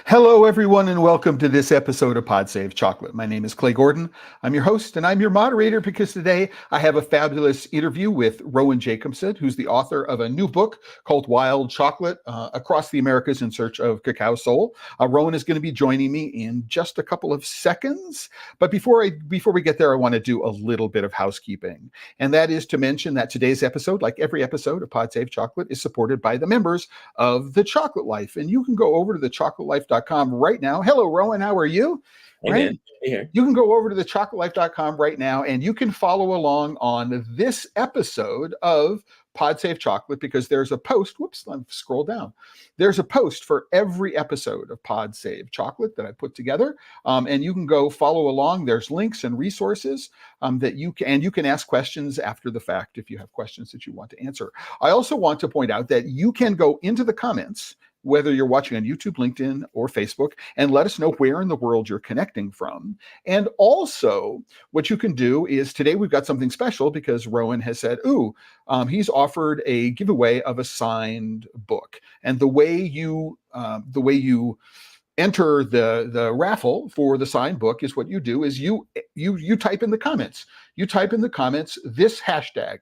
Hello, everyone, and welcome to this episode of Pod Save Chocolate. My name is Clay Gordon. I'm your host, and I'm your moderator because today I have a fabulous interview with Rowan Jacobsen, who's the author of a new book called Wild Chocolate, Across the Americas in Search of Cacao Soul. Rowan is going to be joining me in just a couple of seconds. But before we get there, I want to do a little bit of housekeeping. And that is to mention that today's episode, like every episode of Pod Save Chocolate, is supported by the members of The Chocolate Life. And you can go over to thechocolatelife.com right now. Hello, Rowan. How are you? Hey, right? man. Hey, here. You can go over to thechocolatelife.com right now and you can follow along on this episode of Pod Save Chocolate because there's a post. Whoops, let me scroll down. There's a post for every episode of Pod Save Chocolate that I put together. And you can go follow along. There's links and resources that you can ask questions after the fact if you have questions that you want to answer. I also want to point out that you can go into the comments, whether you're watching on YouTube, LinkedIn, or Facebook, and let us know where in the world you're connecting from. And also, what you can do is today we've got something special because Rowan has said, he's offered a giveaway of a signed book. And the way you enter the raffle for the signed book is what you do is you type in the comments. You type in the comments this hashtag,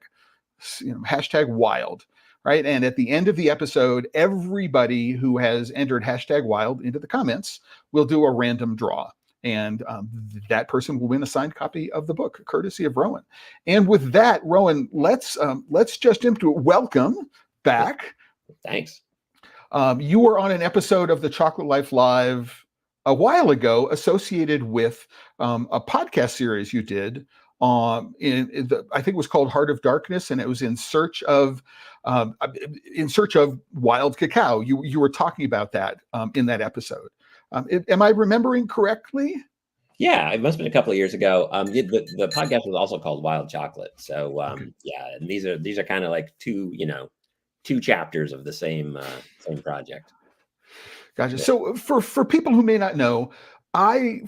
hashtag wild. Right. And at the end of the episode, everybody who has entered hashtag wild into the comments will do a random draw. And that person will win a signed copy of the book, courtesy of Rowan. And with that, Rowan, let's just jump to it. Welcome back. Thanks. You were on an episode of the Chocolate Life Live a while ago associated with a podcast series you did I think it was called Heart of Darkness, and it was in search of wild cacao. You were talking about that in that episode. Am I remembering correctly? Yeah, it must have been a couple of years ago. The podcast was also called Wild Chocolate. So Okay. yeah, and these are kind of like two chapters of the same project. Gotcha. Yeah. So for people who may not know, I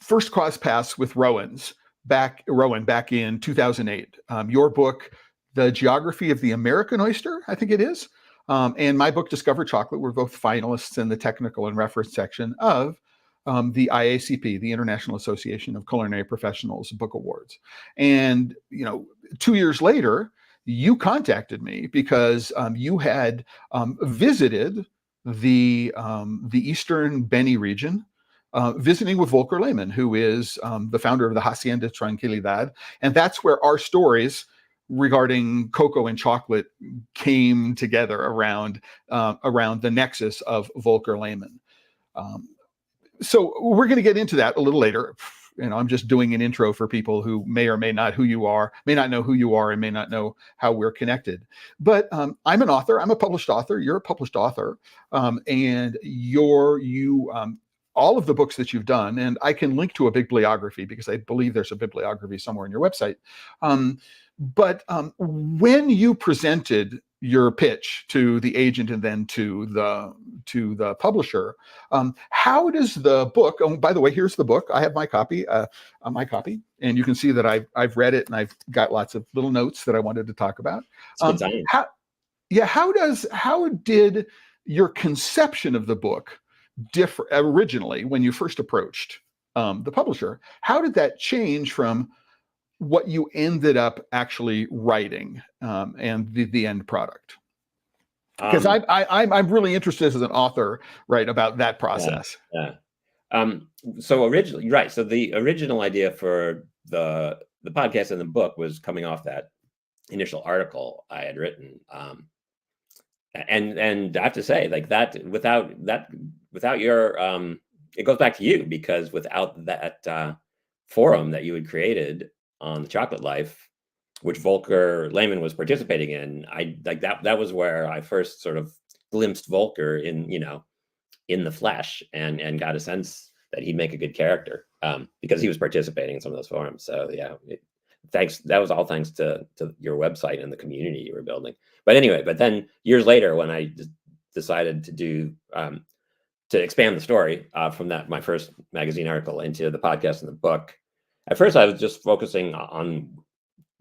first crossed paths with Rowan back in 2008. Your book, The Geography of the American Oyster, I think it is, and my book, Discover Chocolate, were both finalists in the technical and reference section of the IACP, the International Association of Culinary Professionals Book Awards. And 2 years later, you contacted me because you had visited the Eastern Beni region, visiting with Volker Lehmann, who is the founder of the Hacienda Tranquilidad. And that's where our stories regarding cocoa and chocolate came together around the nexus of Volker Lehmann. So we're going to get into that a little later. I'm just doing an intro for people who may or may not know who you are, and may not know how we're connected. But I'm an author. I'm a published author. You're a published author, and all of the books that you've done, and I can link to a bibliography because I believe there's a bibliography somewhere on your website. But when you presented your pitch to the agent and then to the publisher, how does the book? Oh, by the way, here's the book. I have my copy, and you can see that I've read it and I've got lots of little notes that I wanted to talk about. How did your conception of the book differ originally when you first approached the publisher? How did that change from what you ended up actually writing and the end product? Because I'm really interested as an author, right, about that process. Yeah. So originally, right. So the original idea for the podcast and the book was coming off that initial article I had written. And I have to say, like that, without your, it goes back to you, because without that forum that you had created on the Chocolate Life, which Volker Lehmann was participating in, I like that was where I first sort of glimpsed Volker in the flesh and got a sense that he'd make a good character because he was participating in some of those forums. So yeah, thanks. That was all thanks to your website and the community you were building. But anyway, then years later, when I decided to do to expand the story from my first magazine article into the podcast and the book, at first I was just focusing on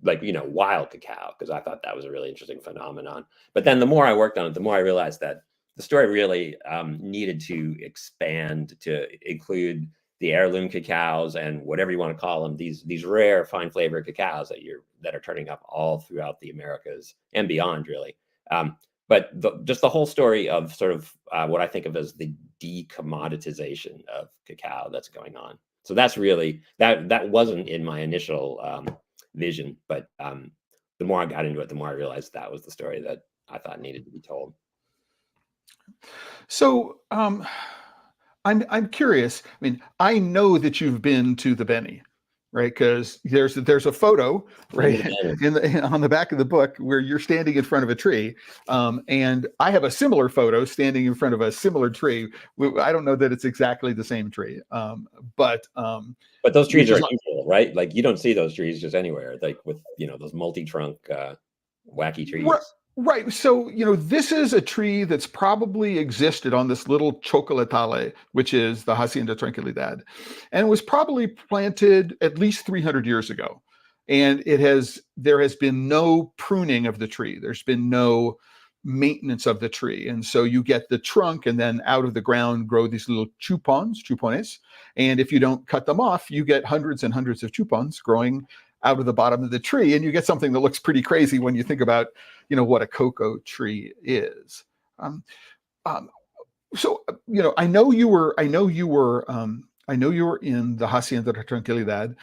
wild cacao, because I thought that was a really interesting phenomenon. But then the more I worked on it, the more I realized that the story really needed to expand to include the heirloom cacaos and whatever you want to call them, these rare fine flavor cacaos that are turning up all throughout the Americas and beyond, really. But just the whole story of sort of what I think of as the decommoditization of cacao that's going on. So that's really that wasn't in my initial vision, but the more I got into it, the more I realized that was the story that I thought needed to be told. So I'm curious. I mean, I know that you've been to the Benny, right? Because there's a photo right on the back of the book where you're standing in front of a tree, and I have a similar photo standing in front of a similar tree. I don't know that it's exactly the same tree, but those trees are unusual, right? Like you don't see those trees just anywhere, like with those multi-trunk wacky trees. Right. So, this is a tree that's probably existed on this little chocolatale, which is the Hacienda Tranquilidad, and was probably planted at least 300 years ago. And there has been no pruning of the tree. There's been no maintenance of the tree. And so you get the trunk, and then out of the ground grow these little chupones. And if you don't cut them off, you get hundreds and hundreds of chupons growing out of the bottom of the tree, and you get something that looks pretty crazy when you think about, what a cocoa tree is. So, I know you were in the Hacienda de Tranquilidad.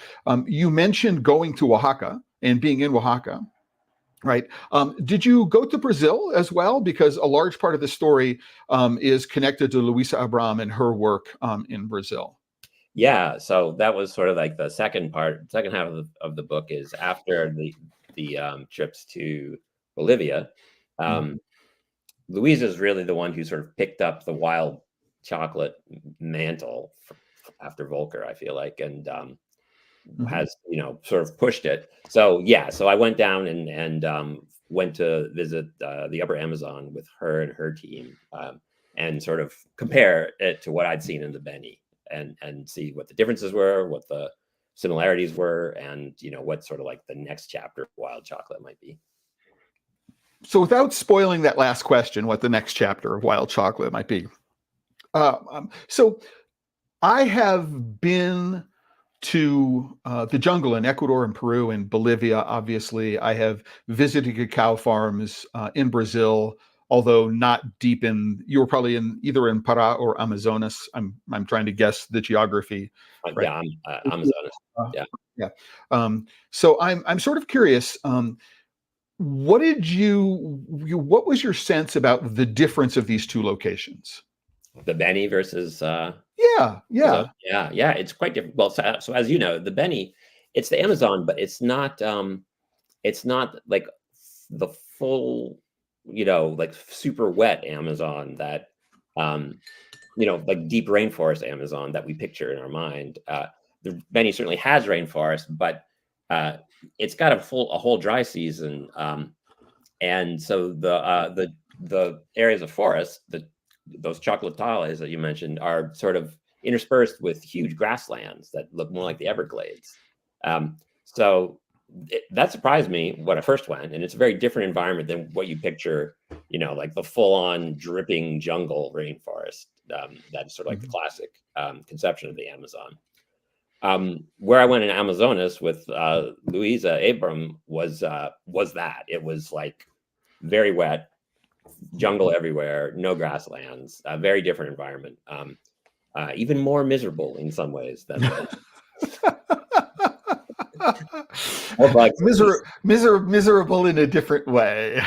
You mentioned going to Oaxaca and being in Oaxaca, right? Did you go to Brazil as well? Because a large part of the story is connected to Luisa Abram and her work in Brazil. Yeah, so that was sort of like the second half of the book is after the trips to Bolivia. Louise is really the one who sort of picked up the wild chocolate mantle after Volcker, I feel like, and has sort of pushed it. So so I went down and went to visit the Upper Amazon with her and her team, and sort of compare it to what I'd seen in the Beni. And see what the differences were, what the similarities were, and what sort of like the next chapter of wild chocolate might be. So without spoiling that last question, what the next chapter of wild chocolate might be. So I have been to the jungle in Ecuador and Peru and Bolivia. Obviously, I have visited cacao farms in Brazil, although not deep in. You were probably either in Pará or Amazonas. I'm trying to guess the geography. Right? Yeah, I'm Amazonas. Yeah. So I'm sort of curious. What was your sense about the difference of these two locations? The Beni versus. Yeah. It's quite different. Well, so as you know, the Beni, it's the Amazon, but it's not like the full, like super wet Amazon that, like deep rainforest Amazon that we picture in our mind. The Beni certainly has rainforest, but it's got a whole dry season, and so the areas of forest, those chocolatales that you mentioned, are sort of interspersed with huge grasslands that look more like the Everglades. So that surprised me when I first went, and it's a very different environment than what you picture, like the full-on dripping jungle rainforest. That's sort of like the classic conception of the Amazon. Where I went in Amazonas with Luisa Abram was that. It was like very wet, jungle everywhere, no grasslands, a very different environment, even more miserable in some ways than miserable in a different way.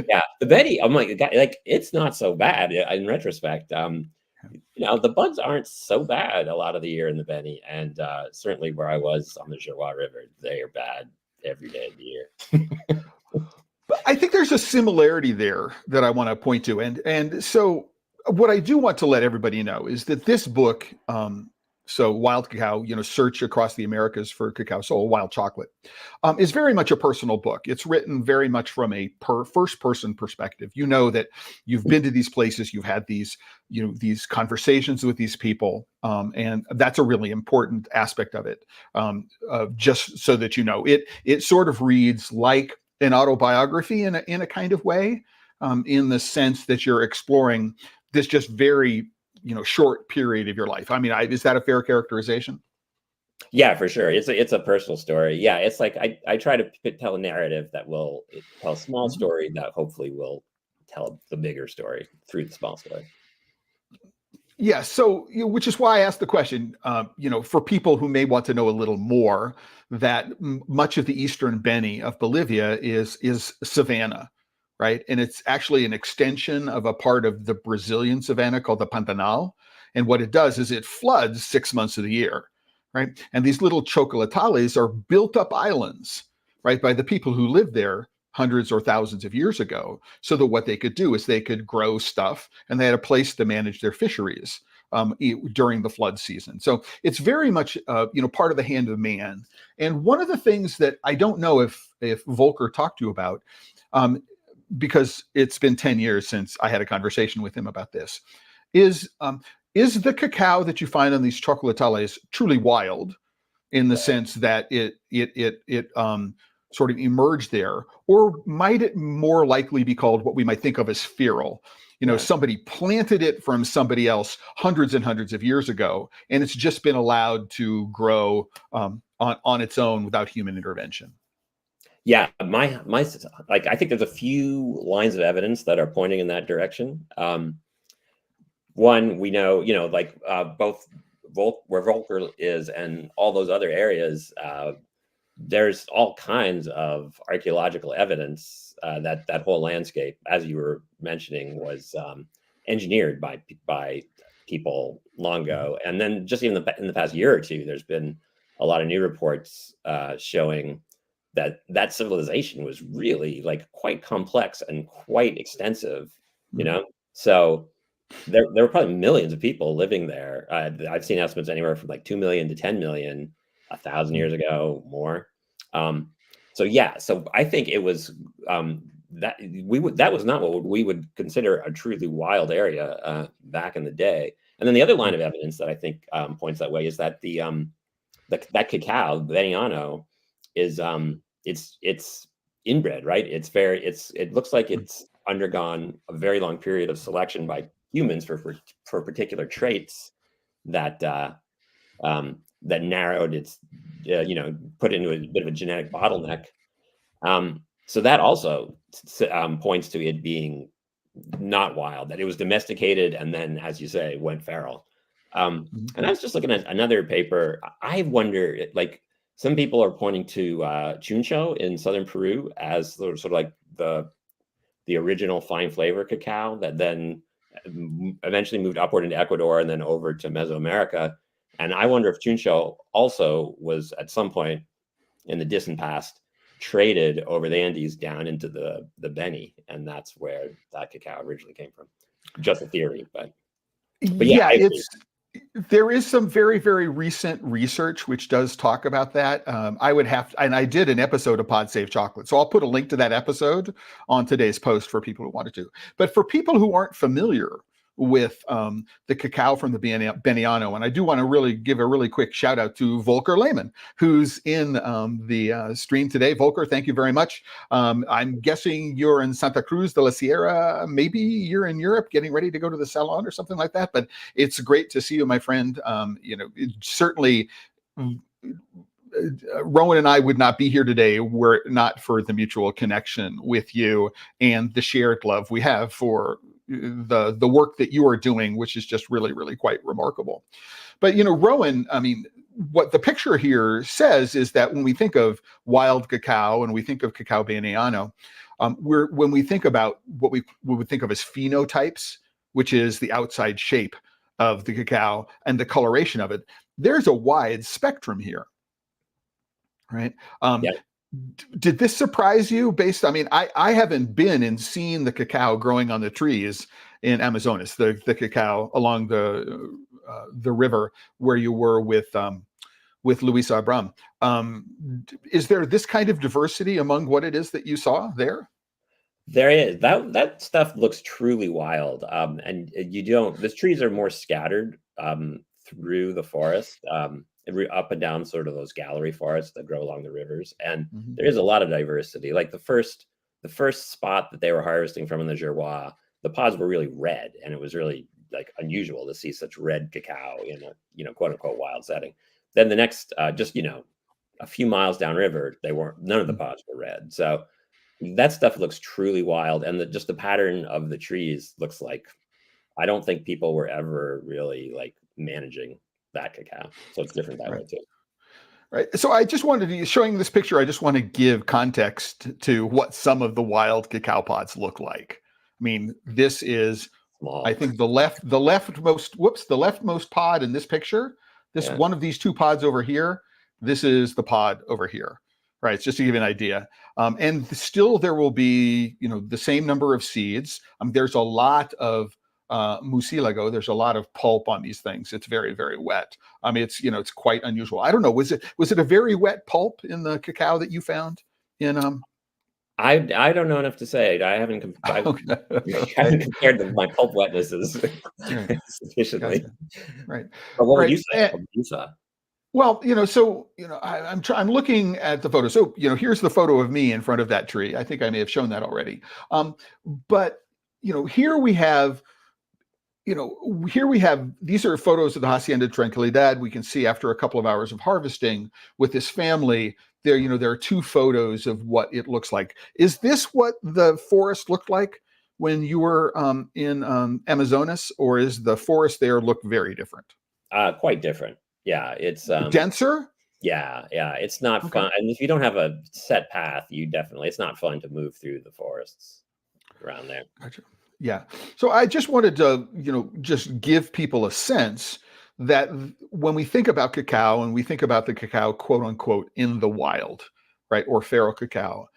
Yeah, the Beni, I'm like it's not so bad in retrospect. The bugs aren't so bad a lot of the year in the Beni, and certainly where I was on the Joie River, they are bad every day of the year. But I think there's a similarity there that I want to point to, and so what I do want to let everybody know is that this book, so Wild Cacao, Search Across the Americas for Cacao Soul, Wild Chocolate, is very much a personal book. It's written very much from a first-person perspective. That you've been to these places, you've had these, these conversations with these people, and that's a really important aspect of it. Just so that it sort of reads like an autobiography in a kind of way. in the sense that you're exploring this just very, short period of your life. I mean, is that a fair characterization? Yeah, for sure. It's a personal story. Yeah, it's like I try to tell a narrative that will tell a small Mhm. story that hopefully will tell the bigger story through the small story. Yeah, so which is why I asked the question. For people who may want to know a little more, that much of the eastern Beni of Bolivia is savanna, right? And it's actually an extension of a part of the Brazilian savanna called the Pantanal. And what it does is it floods 6 months of the year, right? And these little chocolatales are built up islands, right, by the people who lived there hundreds or thousands of years ago, so that what they could do is they could grow stuff and they had a place to manage their fisheries during the flood season. So it's very much, part of the hand of man. And one of the things that I don't know if Volker talked to you about, because it's been 10 years since I had a conversation with him about this, is the cacao that you find on these chocolatales truly wild, in the sense that it sort of emerged there, or might it more likely be called what we might think of as feral? Yeah. Somebody planted it from somebody else hundreds and hundreds of years ago, and it's just been allowed to grow on its own without human intervention. Yeah, my like I think there's a few lines of evidence that are pointing in that direction. One, we know, like both where Volker is and all those other areas, there's all kinds of archaeological evidence that that whole landscape, as you were mentioning, was engineered by people long ago. And then just even in the past year or two, there's been a lot of new reports showing that that civilization was really like quite complex and quite extensive. You Mm-hmm. know, so there were probably millions of people living there. I've seen estimates anywhere from like 2 million to 10 million, 1,000 years ago, more. Um, so yeah, so I think it was that was not what we would consider a truly wild area back in the day. And then the other line of evidence that I think points that way is that that cacao, Veniano, is it's inbred, right? It looks like it's undergone a very long period of selection by humans for particular traits that that narrowed its put into a bit of a genetic bottleneck. So that also points to it being not wild, that it was domesticated and then, as you say, went feral. And I was just looking at another paper. I wonder, like, some people are pointing to Chuncho in southern Peru as sort of like the original fine flavor cacao that then eventually moved upward into Ecuador and then over to Mesoamerica. And I wonder if Chuncho also was at some point in the distant past traded over the Andes down into the Beni, and that's where that cacao originally came from. Just a theory, but yeah, Yeah, I agree. there is some very, very recent research which does talk about that. I would have, and I did an episode of Pod Save Chocolate, so I'll put a link to that episode on today's post for people who wanted to. But for people who aren't familiar with the cacao from the Beniano, and I do want to really give a really quick shout out to Volker Lehman, who's in the stream today. Volker, thank you very much. I'm guessing you're in Santa Cruz de la Sierra. Maybe you're in Europe getting ready to go to the salon or something like that. But it's great to see you, my friend. Certainly, Rowan and I would not be here today were it not for the mutual connection with you and the shared love we have for the work that you are doing, which is just really, really quite remarkable. But Rowan, I mean, what the picture here says is that when we think of wild cacao and we think of cacao Beniano, when we think about what we would think of as phenotypes, which is the outside shape of the cacao and the coloration of it, there's a wide spectrum here, right? Yeah. Did this surprise you? I mean, I haven't been and seen the cacao growing on the trees in Amazonas, the cacao along the river where you were with Luisa Abram. Is there this kind of diversity among what it is that you saw there? There is that stuff looks truly wild, and you don't. The trees are more scattered through the forest, up and down sort of those gallery forests that grow along the rivers, and Mhm. there is a lot of diversity. Like the first the first spot that they were harvesting from in the Girois, the pods were really red, and it was really like unusual to see such red cacao in a quote unquote wild setting. Then the next, just a few miles downriver, none of the pods were red. So that stuff looks truly wild, and just the pattern of the trees looks like, I don't think people were ever really like managing that cacao. So it's different that way too. Right. So I just wanted to, showing this picture, I just want to give context to what some of the wild cacao pods look like. I mean, this is, Small. I think the leftmost pod in this picture, one of these two pods over here, this is the pod over here. Right. It's just to give you an idea. And still there will be, the same number of seeds. There's a lot of mucilago. There's a lot of pulp on these things. It's very, very wet. It's quite unusual. I don't know. Was it a very wet pulp in the cacao that you found in I don't know enough to say. I haven't compared my pulp wetnesses sufficiently. Gotcha. Right. But what would you say? What you saw? Well, I'm looking at the photo. So, here's the photo of me in front of that tree. I think I may have shown that already. But here we have, these are photos of the Hacienda Tranquilidad. We can see after a couple of hours of harvesting with this family there, there are two photos of what it looks like. Is this what the forest looked like when you were in Amazonas, or is the forest there look very different? Quite different. Yeah. It's denser. Yeah. It's not fun. And if you don't have a set path, it's not fun to move through the forests around there. Gotcha. Yeah. So I just wanted to, just give people a sense that when we think about cacao and we think about the cacao, quote unquote, in the wild, right, or feral cacao,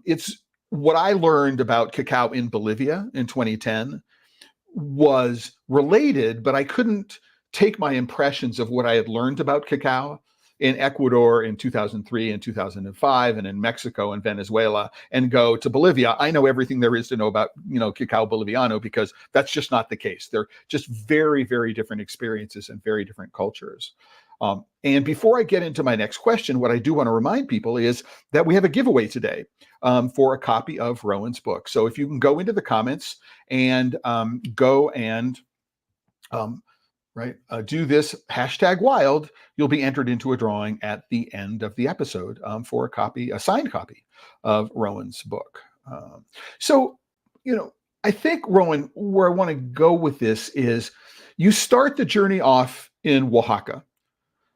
it's what I learned about cacao in Bolivia in 2010 was related, but I couldn't take my impressions of what I had learned about cacao in Ecuador in 2003 and 2005, and in Mexico and Venezuela, and go to Bolivia. I know everything there is to know about, cacao boliviano, because that's just not the case. They're just very, very different experiences and very different cultures. And before I get into my next question, what I do want to remind people is that we have a giveaway today for a copy of Rowan's book. So if you can go into the comments and go and do this #wild, you'll be entered into a drawing at the end of the episode for a signed copy of Rowan's book. I think, Rowan, where I want to go with this is you start the journey off in Oaxaca,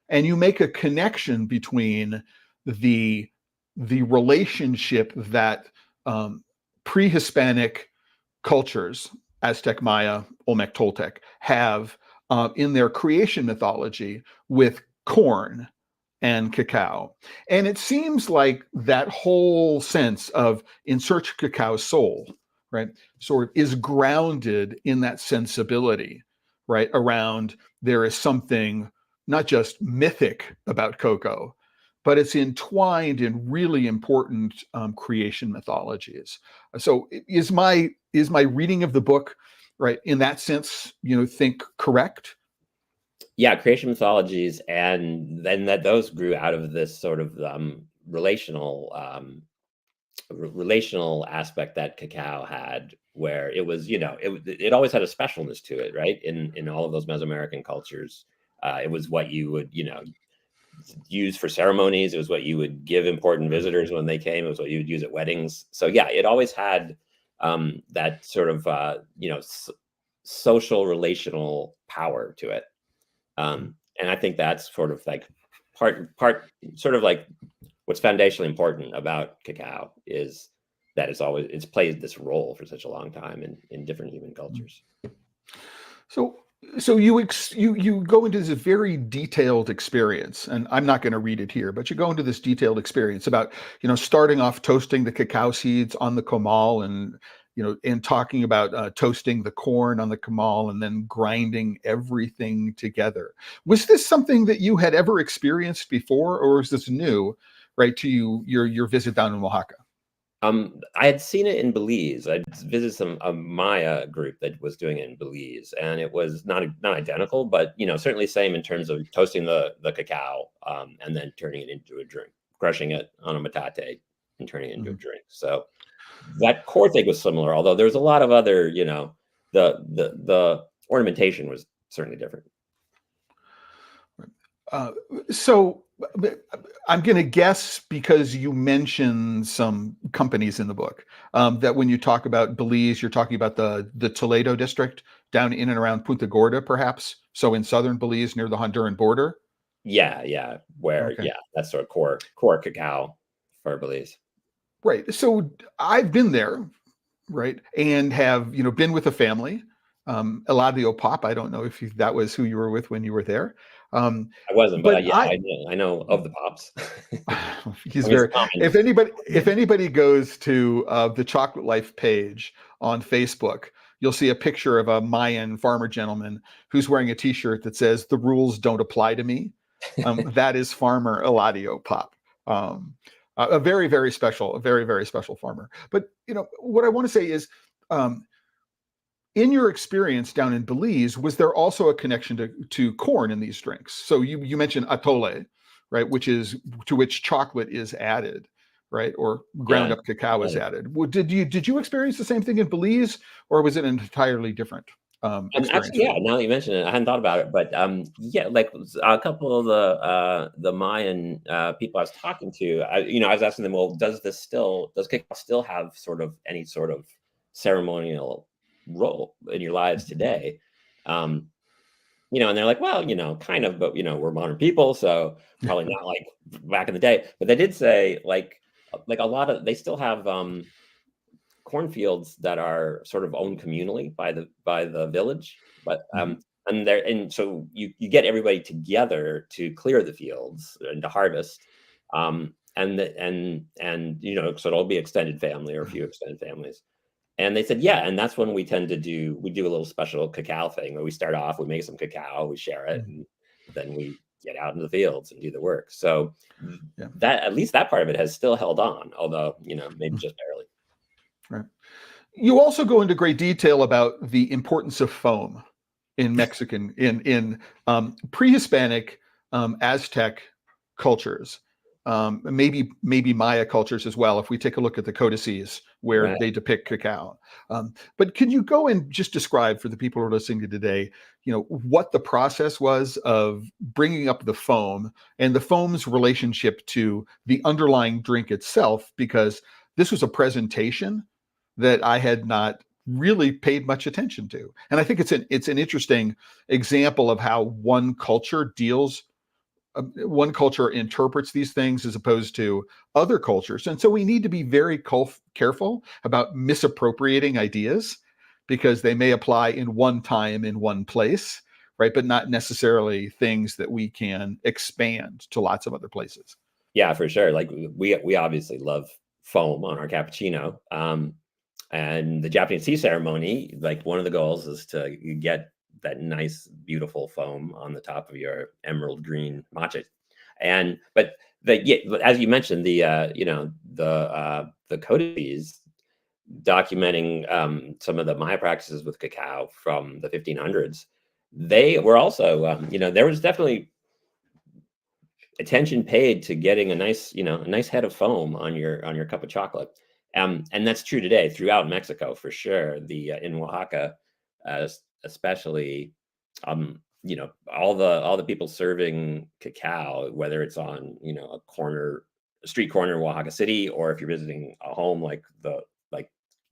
and you make a connection between the relationship that pre-Hispanic cultures, Aztec, Maya, Olmec, Toltec, have in their creation mythology with corn and cacao. And it seems like that whole sense of in search of cacao's soul, right, sort of is grounded in that sensibility, right, around there is something not just mythic about cocoa, but it's entwined in really important creation mythologies. So is my reading of the book, right, in that sense, think correct? Yeah, creation mythologies, and then that those grew out of this sort of relational aspect that cacao had, where it was, it always had a specialness to it, right? In all of those Mesoamerican cultures, it was what you would, use for ceremonies. It was what you would give important visitors when they came. It was what you would use at weddings. So yeah, it always had that sort of social relational power to it. And I think that's sort of like part sort of like what's foundationally important about cacao is that it's played this role for such a long time in different human cultures. So you go into this very detailed experience, and I'm not going to read it here, but you go into this detailed experience about, starting off toasting the cacao seeds on the comal, and talking about toasting the corn on the comal, and then grinding everything together. Was this something that you had ever experienced before, or is this new, right, to your visit down in Oaxaca? I had seen it in Belize. I visited a Maya group that was doing it in Belize, and it was not identical, but certainly same in terms of toasting the cacao and then turning it into a drink, crushing it on a metate and turning it into a drink. So that core thing was similar, although there's a lot of other, the ornamentation was certainly different. So I'm going to guess, because you mention some companies in the book, that when you talk about Belize, you're talking about the Toledo district down in and around Punta Gorda, perhaps. So in southern Belize, near the Honduran border. Yeah, where Okay. that's sort of core cacao for Belize. Right. So I've been there, right, and have been with a family. Eladio Pop. I don't know if that was who you were with when you were there. I wasn't, but But yeah, I know of the Pops. he's I mean, it's very. common. If anybody goes to the Chocolate Life page on Facebook, you'll see a picture of a Mayan farmer gentleman who's wearing a T-shirt that says "The rules don't apply to me." That is Farmer Eladio Pop. A very, very special, a very, very special farmer. But what I want to say is, um, in your experience down in Belize, was there also a connection to corn in these drinks? So you mentioned atole, right, which is to which chocolate is added, right, or ground Yeah. up cacao is added. Did you experience the same thing in Belize, or was it an entirely different experience Actually, for yeah. you? Now that you mention it, I hadn't thought about it, but yeah, like a couple of the Mayan people I was talking to, I was asking them, well, does cacao still have sort of any sort of ceremonial role in your lives today? Um, and they're like, well, kind of, but we're modern people, so probably not like back in the day. But they did say like a lot of they still have cornfields that are sort of owned communally by the village, but Mhm. and so you get everybody together to clear the fields and to harvest, so it'll be extended family or a few extended families. And they said, yeah, and that's when we do a little special cacao thing where we start off, we make some cacao, we share it, Mhm. and then we get out into the fields and do the work. So Yeah. that at least that part of it has still held on, although maybe Mhm. just barely. Right. You also go into great detail about the importance of foam in Mexican in pre-Hispanic Aztec cultures, maybe Maya cultures as well. If we take a look at the codices where Right. they depict cacao, but can you go and just describe for the people who are listening to today, what the process was of bringing up the foam and the foam's relationship to the underlying drink itself, because this was a presentation that I had not really paid much attention to. And I think it's an interesting example of how one culture interprets these things as opposed to other cultures. And so we need to be very careful about misappropriating ideas, because they may apply in one time in one place, right, but not necessarily things that we can expand to lots of other places. Yeah, for sure. Like we obviously love foam on our cappuccino. And the Japanese tea ceremony, like one of the goals is to get that nice, beautiful foam on the top of your emerald green matcha. And but as you mentioned, the codices documenting some of the Maya practices with cacao from the 1500s. They were also, there was definitely attention paid to getting a nice head of foam on your cup of chocolate. And that's true today throughout Mexico for sure. In Oaxaca, especially, all the people serving cacao, whether it's on a street corner in Oaxaca City, or if you're visiting a home like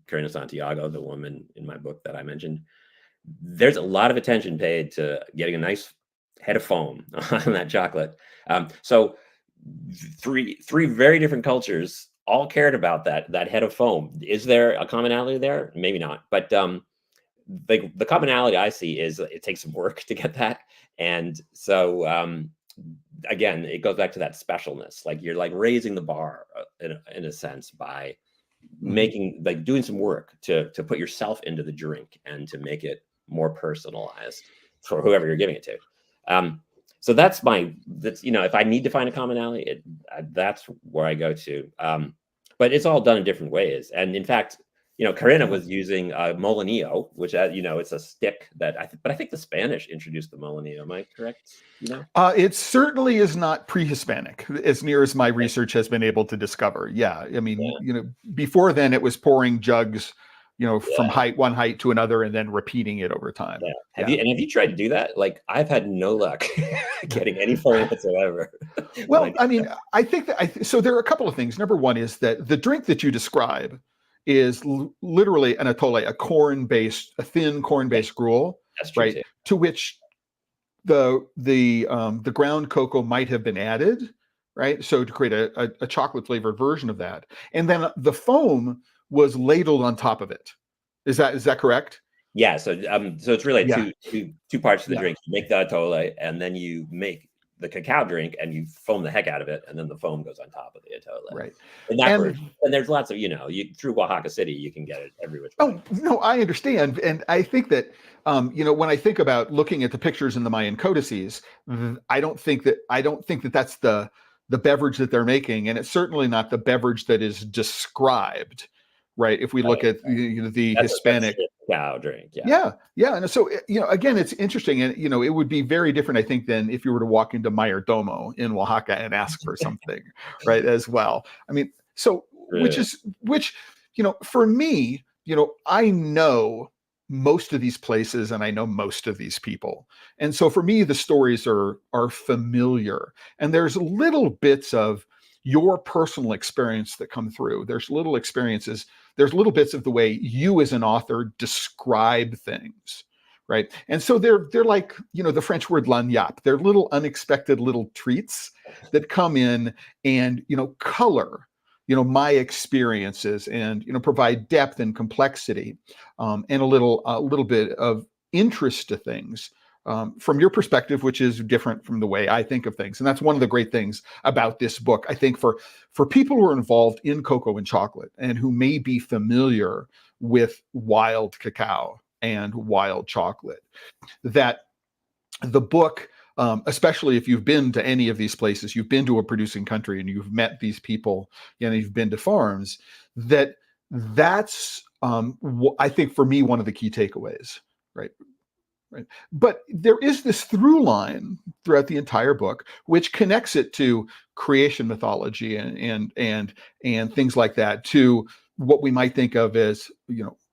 Carina Santiago, the woman in my book that I mentioned, there's a lot of attention paid to getting a nice head of foam on that chocolate. So three very different cultures all cared about that head of foam. Is there a commonality there? Maybe not, but the commonality I see is it takes some work to get that, and so again, it goes back to that specialness. Like you're like raising the bar in a sense by Mhm. doing some work to put yourself into the drink and to make it more personalized for whoever you're giving it to. Um, so if I need to find a commonality, that's where I go to. But it's all done in different ways. And in fact, Corinna was using Molinillo, which it's a stick that but I think the Spanish introduced the Molinillo. Am I correct? It certainly is not pre-Hispanic, as near as my research has been able to discover. Yeah, I mean, before then it was pouring jugs, from one height to another, and then repeating it over time. Yeah. Have you tried to do that? Like, I've had no luck getting any foam whatsoever. Well, I mean, I think that so there are a couple of things. Number one is that the drink that you describe is literally an atole, a thin corn-based gruel, right? Too. To which the ground cocoa might have been added, right? So to create a chocolate flavored version of that, and then the foam was ladled on top of it. Is that correct? Yeah. So it's really two parts of the drink. You make the atole, and then you make the cacao drink, and you foam the heck out of it, and then the foam goes on top of the atole. Right. And there's lots of through Oaxaca City, you can get it every which way. Oh no, I understand, and I think that when I think about looking at the pictures in the Mayan codices, I don't think that that's the beverage that they're making, and it's certainly not the beverage that is described. Right. If we look at the Hispanic cacao drink. Yeah. And so, again, it's interesting. And, it would be very different, I think, than if you were to walk into Mayor Domo in Oaxaca and ask for something, right, as well. I mean, so which, for me, I know most of these places and I know most of these people. And so for me, the stories are familiar. And there's little bits of your personal experience that come through. There's little bits of the way you as an author describe things, right? And so they're like, the French word lagniappe. They're little unexpected little treats that come in and, color, my experiences and, provide depth and complexity, and a little bit of interest to things. From your perspective, which is different from the way I think of things. And that's one of the great things about this book, I think, for people who are involved in cocoa and chocolate and who may be familiar with wild cacao and wild chocolate, that the book, especially if you've been to any of these places, you've been to a producing country and you've met these people, you've been to farms, that's, I think, for me, one of the key takeaways, right? Right. But there is this through line throughout the entire book, which connects it to creation mythology and things like that, to what we might think of as,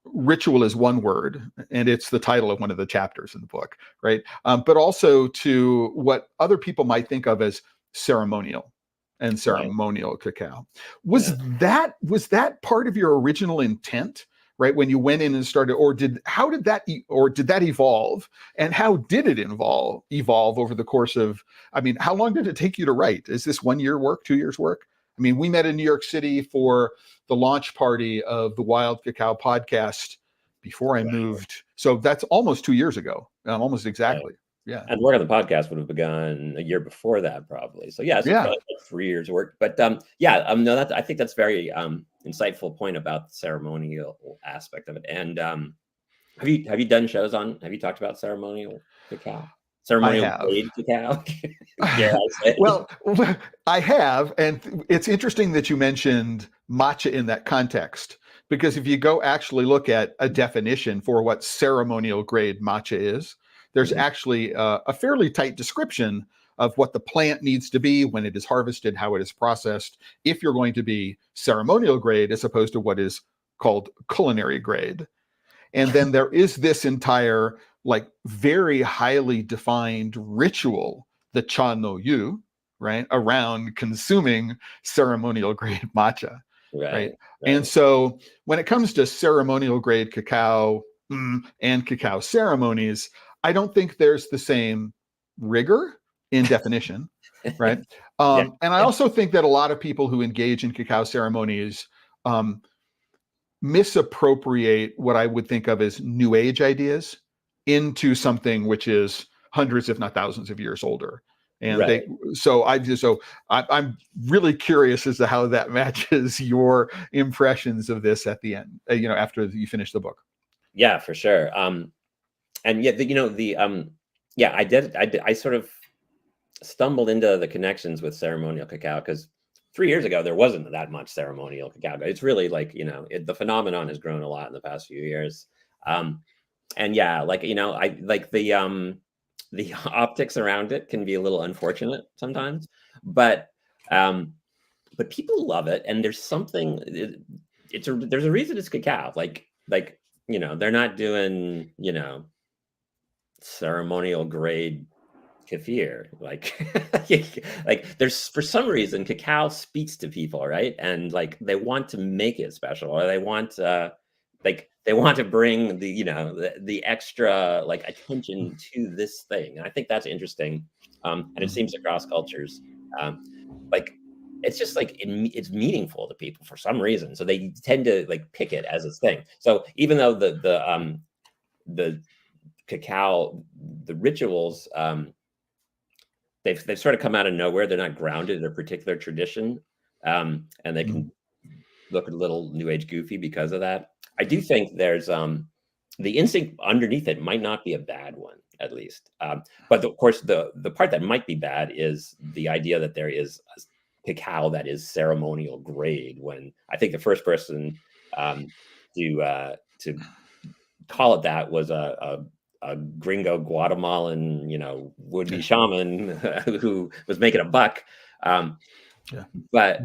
ritual is one word, and it's the title of one of the chapters in the book, right? But also to what other people might think of as ceremonial and ceremonial cacao. Was that part of your original intent? Right, when you went in and started, or did that evolve, and how did it evolve over the course of? I mean, how long did it take you to write? Is this 1 year work, 2 years work? I mean, we met in New York City for the launch party of the Wild Cacao podcast before I moved, so that's almost 2 years ago, almost exactly. Yeah, and work on the podcast would have begun a year before that, probably. So probably like 3 years work. But no, I think that's very insightful point about the ceremonial aspect of it. And have you done shows on? Have you talked about ceremonial cacao? Ceremonial grade cacao? Well, I have, and it's interesting that you mentioned matcha in that context, because if you go actually look at a definition for what ceremonial grade matcha is, there's actually a fairly tight description of what the plant needs to be when it is harvested, how it is processed, if you're going to be ceremonial grade as opposed to what is called culinary grade. And then there is this entire, very highly defined ritual, the cha no yu, right, around consuming ceremonial grade matcha. Right. And so when it comes to ceremonial grade cacao and cacao ceremonies, I don't think there's the same rigor in definition, right? And I also think that a lot of people who engage in cacao ceremonies misappropriate what I would think of as New Age ideas into something which is hundreds, if not thousands, of years older. And I'm really curious as to how that matches your impressions of this at the end, after you finish the book. Yeah, for sure. And I sort of stumbled into the connections with ceremonial cacao because 3 years ago, there wasn't that much ceremonial cacao. It's really like, the phenomenon has grown a lot in the past few years. And yeah, like, I like the optics around it can be a little unfortunate sometimes, but people love it. And there's something, there's a reason it's cacao. Like, they're not doing, ceremonial grade kefir. Like, like there's, for some reason, cacao speaks to people, right? And like they want to make it special, or they want they want to bring the extra like attention to this thing. And I think that's interesting. And it seems across cultures. Like it's just like it's meaningful to people for some reason, so they tend to like pick it as its thing. So even though the cacao, the rituals, they've sort of come out of nowhere. They're not grounded in a particular tradition, and they can look a little new age goofy because of that. I do think there's the instinct underneath it might not be a bad one, at least. But of course, the part that might be bad is the idea that there is a cacao that is ceremonial grade. When I think the first person to call it that was a gringo Guatemalan, would-be shaman who was making a buck. But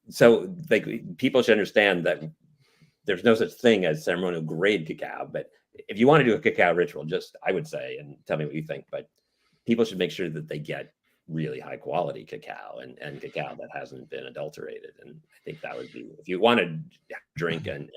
so like people should understand that there's no such thing as ceremonial grade cacao. But if you want to do a cacao ritual, I would say, and tell me what you think, but people should make sure that they get really high quality cacao and cacao that hasn't been adulterated. And I think that would be, if you want to drink and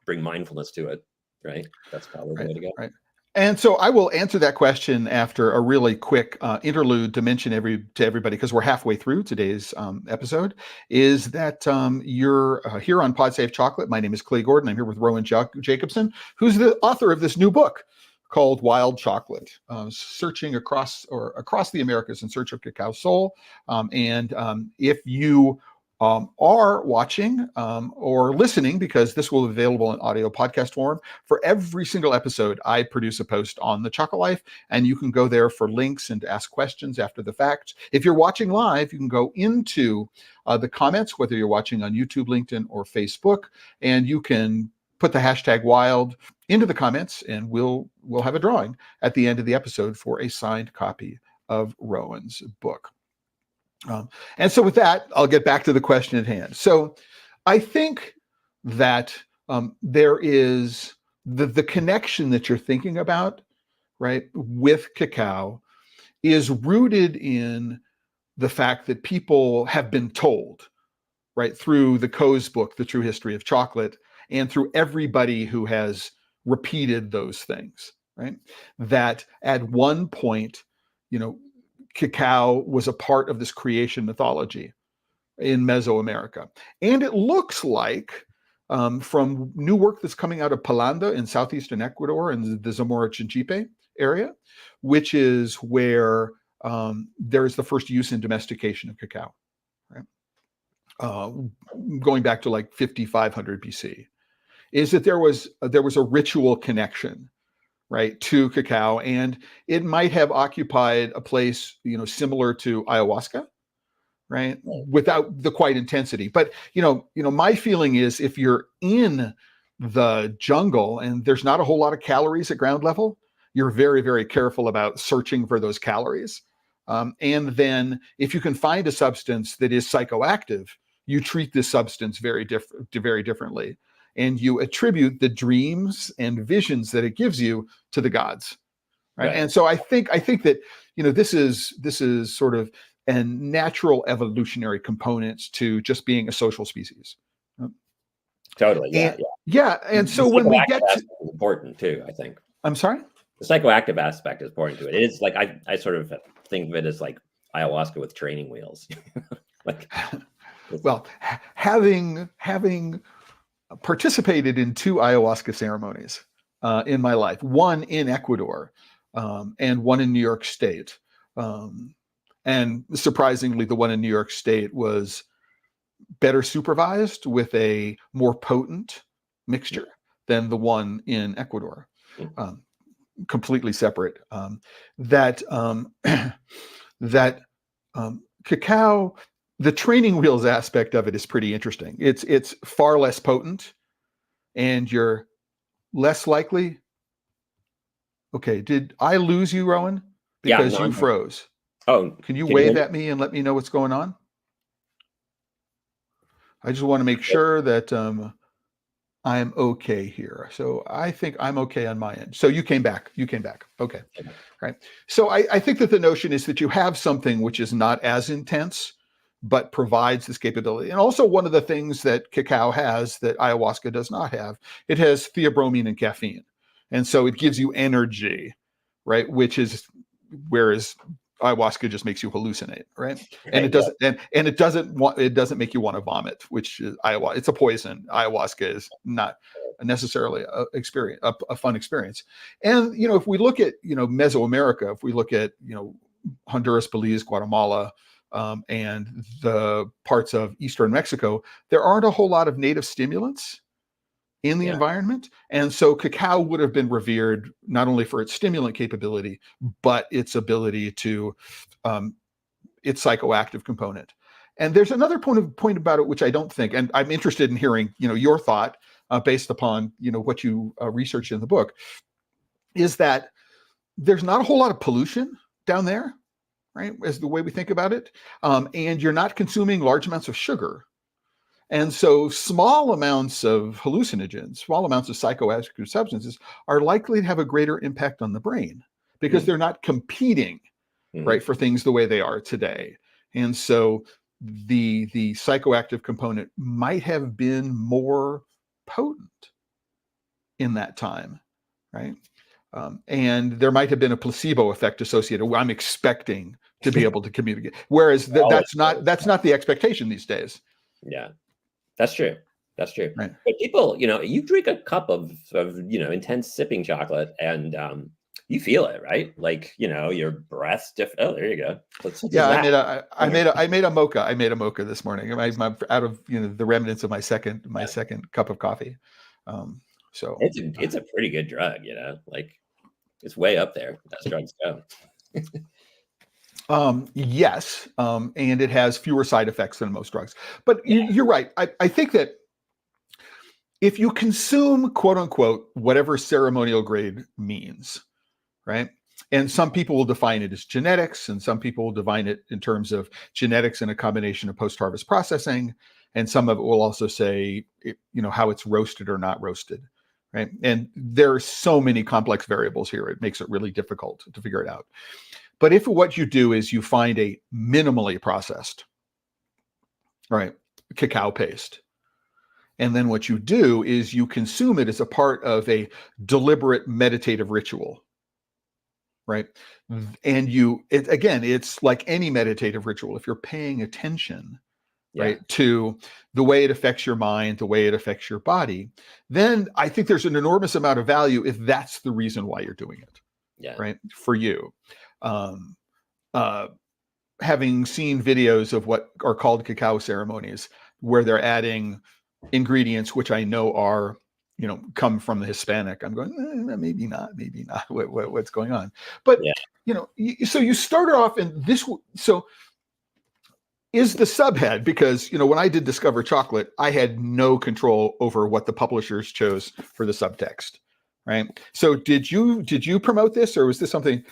bring mindfulness to it, right? That's probably the way to go. Right. And so I will answer that question after a really quick interlude to mention to everybody, because we're halfway through today's episode, is that you're here on Pod Save Chocolate. My name is Clay Gordon. I'm here with Rowan Jacobsen, who's the author of this new book called Wild Chocolate, searching across the Americas in search of cacao soul. And if you are watching or listening, because this will be available in audio podcast form, for every single episode, I produce a post on the Chocolate Life, and you can go there for links and to ask questions after the fact. If you're watching live, you can go into the comments, whether you're watching on YouTube, LinkedIn, or Facebook, and you can put the hashtag wild into the comments, and we'll have a drawing at the end of the episode for a signed copy of Rowan's book. And so with that, I'll get back to the question at hand. So I think that there is the connection that you're thinking about, right, with cacao is rooted in the fact that people have been told, right, through the Coe's book, The True History of Chocolate, and through everybody who has repeated those things, right, that at one point, cacao was a part of this creation mythology in Mesoamerica. And it looks like from new work that's coming out of Palanda in southeastern Ecuador and the Zamora-Chinchipe area, which is where there is the first use and domestication of cacao, right? Going back to like 5500 BC, is that there was a ritual connection, right, to cacao, and it might have occupied a place, similar to ayahuasca, right, without the quite intensity. But my feeling is, if you're in the jungle and there's not a whole lot of calories at ground level, you're very, very careful about searching for those calories. And then if you can find a substance that is psychoactive, you treat this substance very differently. And you attribute the dreams and visions that it gives you to the gods, right? And so I think that this is sort of a natural evolutionary component to just being a social species. Totally, yeah. And so when we get to, important too, I think. I'm sorry. The psychoactive aspect is important to it. It is like I sort of think of it as like ayahuasca with training wheels. Like, well, having participated in 2 ayahuasca ceremonies in my life, one in Ecuador and one in New York State. And surprisingly, the one in New York State was better supervised with a more potent mixture than the one in Ecuador. Completely separate. That cacao the training wheels aspect of it is pretty interesting. It's far less potent, and you're less likely. Okay, did I lose you, Rowan? Yeah, Because no, you froze. oh, Can you can you hear wave me? at me and let me know what's going on? I just want to make sure that I'm okay here. So I think I'm okay on my end. So you came back. You came back. Okay. Right. So I think that the notion is that you have something which is not as intense, but provides this capability. And also one of the things that cacao has that ayahuasca does not have, it has theobromine and caffeine. And so it gives you energy, right? Which is, whereas ayahuasca just makes you hallucinate, right? And it Right, yeah, doesn't, and it doesn't make you want to vomit, which is ayahuasca. It's a poison. Ayahuasca is not necessarily a fun experience. And if we look at Mesoamerica, if we look at Honduras, Belize, Guatemala, and the parts of eastern Mexico, there aren't a whole lot of native stimulants in the yeah, environment. And so cacao would have been revered not only for its stimulant capability, but its ability to, its psychoactive component. And there's another point about it, which I don't think, and I'm interested in hearing, your thought based upon, what you researched in the book, is that there's not a whole lot of pollution down there, right? As the way we think about it. And you're not consuming large amounts of sugar. And so small amounts of hallucinogens, small amounts of psychoactive substances are likely to have a greater impact on the brain because they're not competing, right, for things the way they are today. And so the psychoactive component might have been more potent in that time, right? And there might have been a placebo effect associated. I'm expecting to be able to communicate, whereas that's not the expectation these days. yeah. That's true. That's true. Right. But people, you drink a cup of intense sipping chocolate, and you feel it, right? Like, your breath's different. Oh, there you go. What's Yeah, that? I made a mocha. I made a mocha this morning. I'm out of the remnants of my second cup of coffee. So It's a pretty good drug, like it's way up there as drugs go. Yes, and it has fewer side effects than most drugs. But you're right. I think that if you consume, quote unquote, whatever ceremonial grade means, right? And some people will define it as genetics, and some people will define it in terms of genetics and a combination of post-harvest processing. And some of it will also say, how it's roasted or not roasted, right? And there are so many complex variables here. It makes it really difficult to figure it out. But if what you do is you find a minimally processed, right, cacao paste, and then what you do is you consume it as a part of a deliberate meditative ritual, right? And it's like any meditative ritual. If you're paying attention, right, to the way it affects your mind, the way it affects your body, then I think there's an enormous amount of value if that's the reason why you're doing it, right, for you. Having seen videos of what are called cacao ceremonies, where they're adding ingredients which I know are, come from the Hispanic, I'm going, maybe not. What's going on? But so you started off in this. So is the subhead, because when I did Discover Chocolate, I had no control over what the publishers chose for the subtext. Right. So did you promote this, or was this something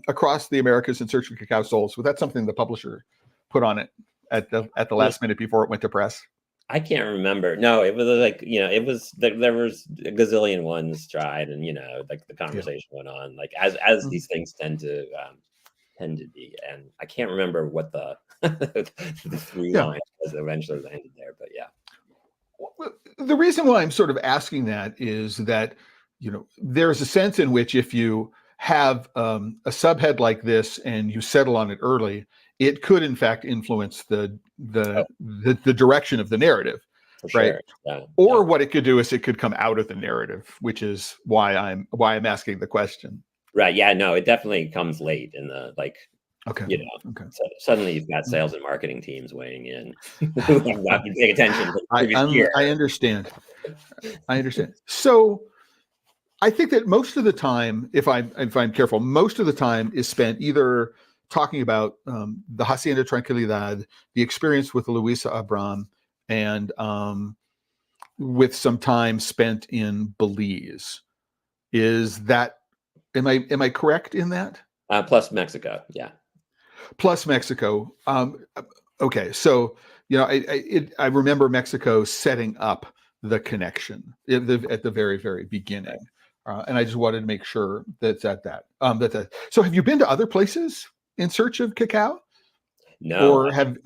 Across the Americas in Search for Cacao Souls? Was that something the publisher put on it at the last minute before it went to press? I can't remember. No, it was like, it was there was a gazillion ones tried, and like the conversation went on, like as these things tend to be. And I can't remember what the the through line was eventually landed there, but yeah. The reason why I'm sort of asking that is that there's a sense in which if you have a subhead like this and you settle on it early, it could in fact influence the direction of the narrative, right? Or what it could do is it could come out of the narrative, which is why I'm asking the question. Right. Yeah. No, it definitely comes late in the Okay. So suddenly you've got sales and marketing teams weighing in who have not been paying attention to the previous year. I understand. So I think that most of the time, if I'm careful, most of the time is spent either talking about the Hacienda Tranquilidad, the experience with Luisa Abram, and with some time spent in Belize. Is that, am I correct in that? Plus Mexico, yeah. Plus Mexico. Okay, so I remember Mexico setting up the connection at the very, very beginning, and I just wanted to make sure that's at that. So, have you been to other places in search of cacao, No, or have?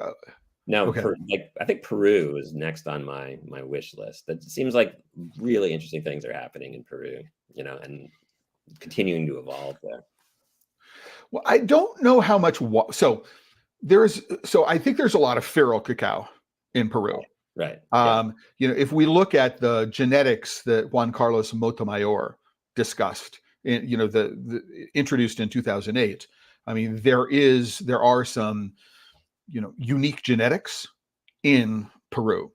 no. Okay. I think Peru is next on my wish list. That seems like really interesting things are happening in Peru, and continuing to evolve there. Well, I don't know how much. So I think there's a lot of feral cacao in Peru. Right. Yeah. If we look at the genetics that Juan Carlos Montemayor discussed, the introduced in 2008, I mean, there are some, unique genetics in Peru,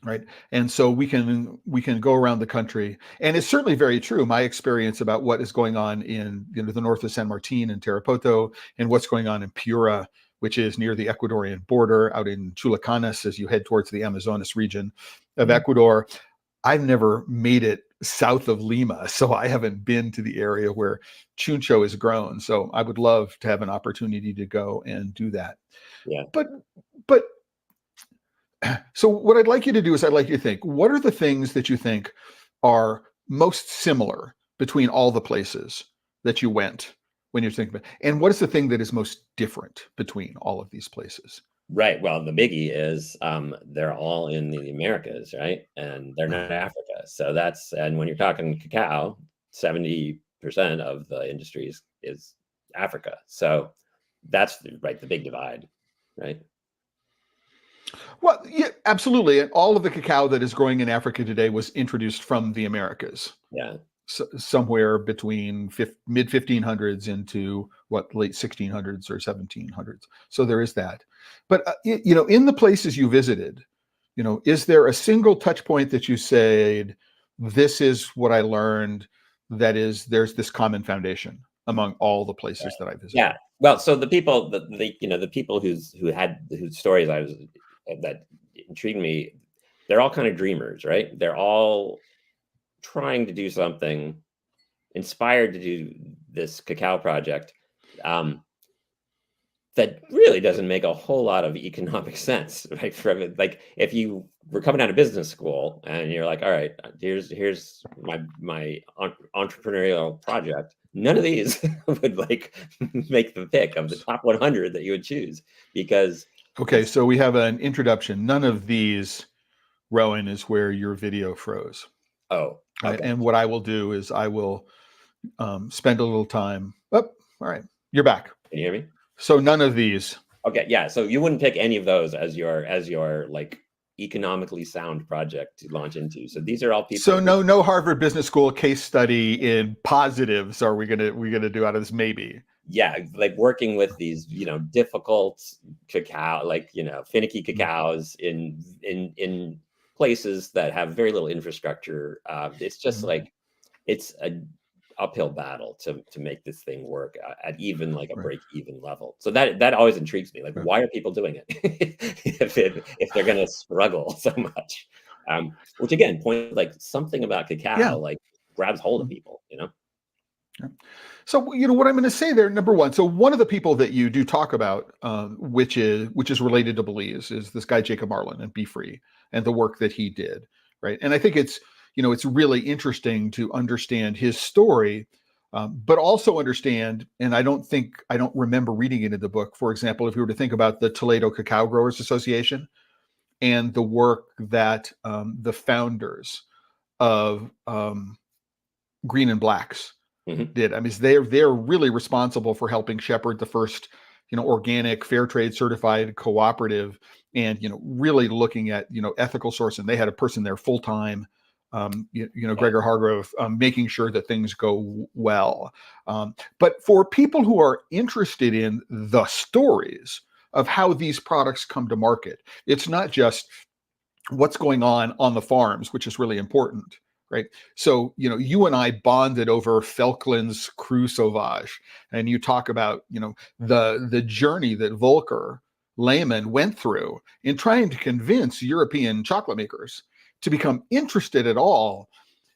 right? And so we can go around the country, and it's certainly very true. My experience about what is going on in the north of San Martin and Tarapoto, and what's going on in Piura, which is near the Ecuadorian border, out in Chulacanas as you head towards the Amazonas region of Ecuador. I've never made it south of Lima, so I haven't been to the area where chuncho is grown. So I would love to have an opportunity to go and do that. Yeah. But so what I'd like you to do is I'd like you to think, what are the things that you think are most similar between all the places that you went when you're thinking about, and what is the thing that is most different between all of these places? Right. Well, the biggie is they're all in the Americas, right? And they're not Africa. So and when you're talking cacao, 70% of the industry is Africa. So that's the big divide, right? Well, yeah, absolutely. And all of the cacao that is growing in Africa today was introduced from the Americas. Yeah. So, somewhere between mid 1500s into late 1600s or 1700s. So there is that. But in the places you visited, is there a single touch point that you said, this is what I learned, there's this common foundation among all the places that I visited? Yeah. Well, so the people, the people whose stories that intrigued me, they're all kind of dreamers, right? They're all trying to do something, inspired to do this cacao project, that really doesn't make a whole lot of economic sense, right? If you were coming out of business school and you're like, all right, here's my entrepreneurial project, none of these would make the pick of the top 100 that you would choose, because okay, so we have an introduction. None of these, Rowan, is where your video froze. Oh, right? okay. And what I will do is I will spend a little time. Oh, all right, you're back. Can you hear me? So none of these. Okay, yeah. So you wouldn't pick any of those as your economically sound project to launch into. So these are all people. So no Harvard Business School case study in positives are we gonna do out of this? Maybe. Yeah, working with these difficult cacao, finicky cacaos in places that have very little infrastructure. It's just it's an uphill battle to make this thing work at even a break even level. So that always intrigues me. Why are people doing it if they're going to struggle so much? Which again points something about cacao grabs hold of people. Yeah. So what I'm going to say there, number one. So one of the people that you do talk about, which is related to Belize, is this guy Jacob Marlin and Be Free and the work that he did, right? And I think it's really interesting to understand his story, but also understand. And I don't remember reading it in the book. For example, if you were to think about the Toledo Cacao Growers Association and the work that the founders of Green and Blacks did. I mean, they're really responsible for helping shepherd the first, organic, fair trade certified cooperative, and really looking at ethical sourcing. They had a person there full time, Gregor Hargrove, making sure that things go well. But for people who are interested in the stories of how these products come to market, it's not just what's going on the farms, which is really important, right? So, you and I bonded over Falkland's Cru Sauvage, and you talk about, the journey that Volker Lehmann went through in trying to convince European chocolate makers to become interested at all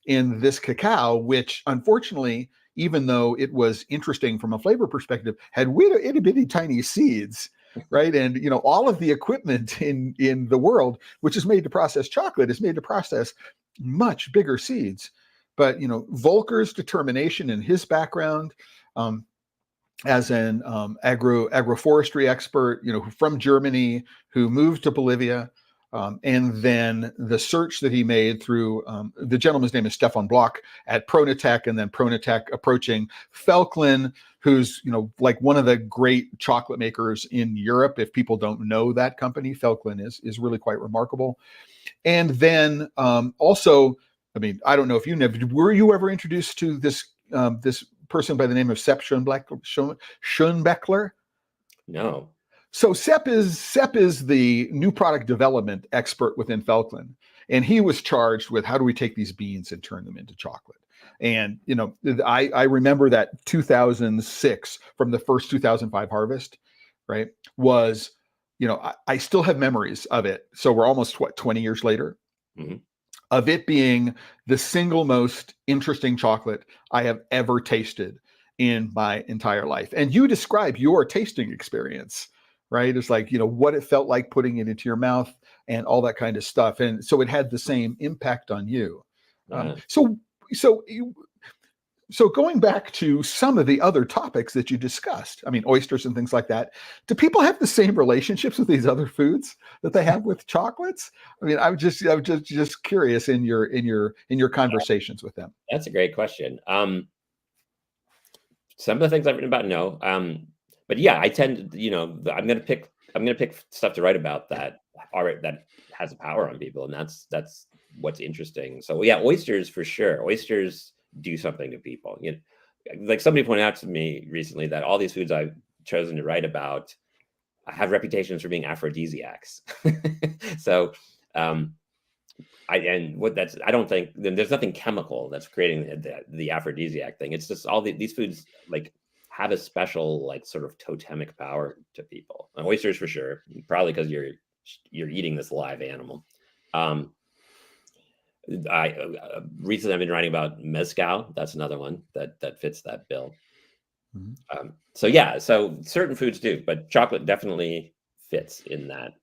in this cacao, which unfortunately, even though it was interesting from a flavor perspective, had itty bitty tiny seeds, right? And all of the equipment in the world, which is made to process chocolate, is made to process much bigger seeds. But Volker's determination and his background as an agroforestry expert, from Germany, who moved to Bolivia, and then the search that he made through the gentleman's name is Stefan Bloch at Pronatec, and then Pronatec approaching Falkland, who's like one of the great chocolate makers in Europe. If people don't know that company, Falkland is really quite remarkable. And then also, I mean, I don't know if were you ever introduced to this person by the name of Sepp Schoenbeckler? No. So Sepp is the new product development expert within Falkland, and he was charged with how do we take these beans and turn them into chocolate. And I remember that 2006 from the first 2005 harvest, right? Was I still have memories of it. So we're almost 20 years later. Mm-hmm. Of it being the single most interesting chocolate I have ever tasted in my entire life. And you describe your tasting experience, right? It's like, what it felt like putting it into your mouth and all that kind of stuff. And so it had the same impact on you. So going back to some of the other topics that you discussed, I mean, oysters and things like that, do people have the same relationships with these other foods that they have with chocolates? I mean, I'm just curious in your conversations with them. That's a great question. Some of the things I've written about, no. But yeah, I tend to, I'm gonna pick stuff to write about that has a power on people, and that's what's interesting. So yeah, oysters for sure. Oysters do something to people. Like somebody pointed out to me recently that all these foods I've chosen to write about have reputations for being aphrodisiacs. So I don't think there's nothing chemical that's creating the aphrodisiac thing. It's just these foods like have a special like sort of totemic power to people. And oysters for sure, probably because you're eating this live animal. Recently I've been writing about mezcal. That's another one that fits that bill. Mm-hmm. So certain foods do, but chocolate definitely fits in that.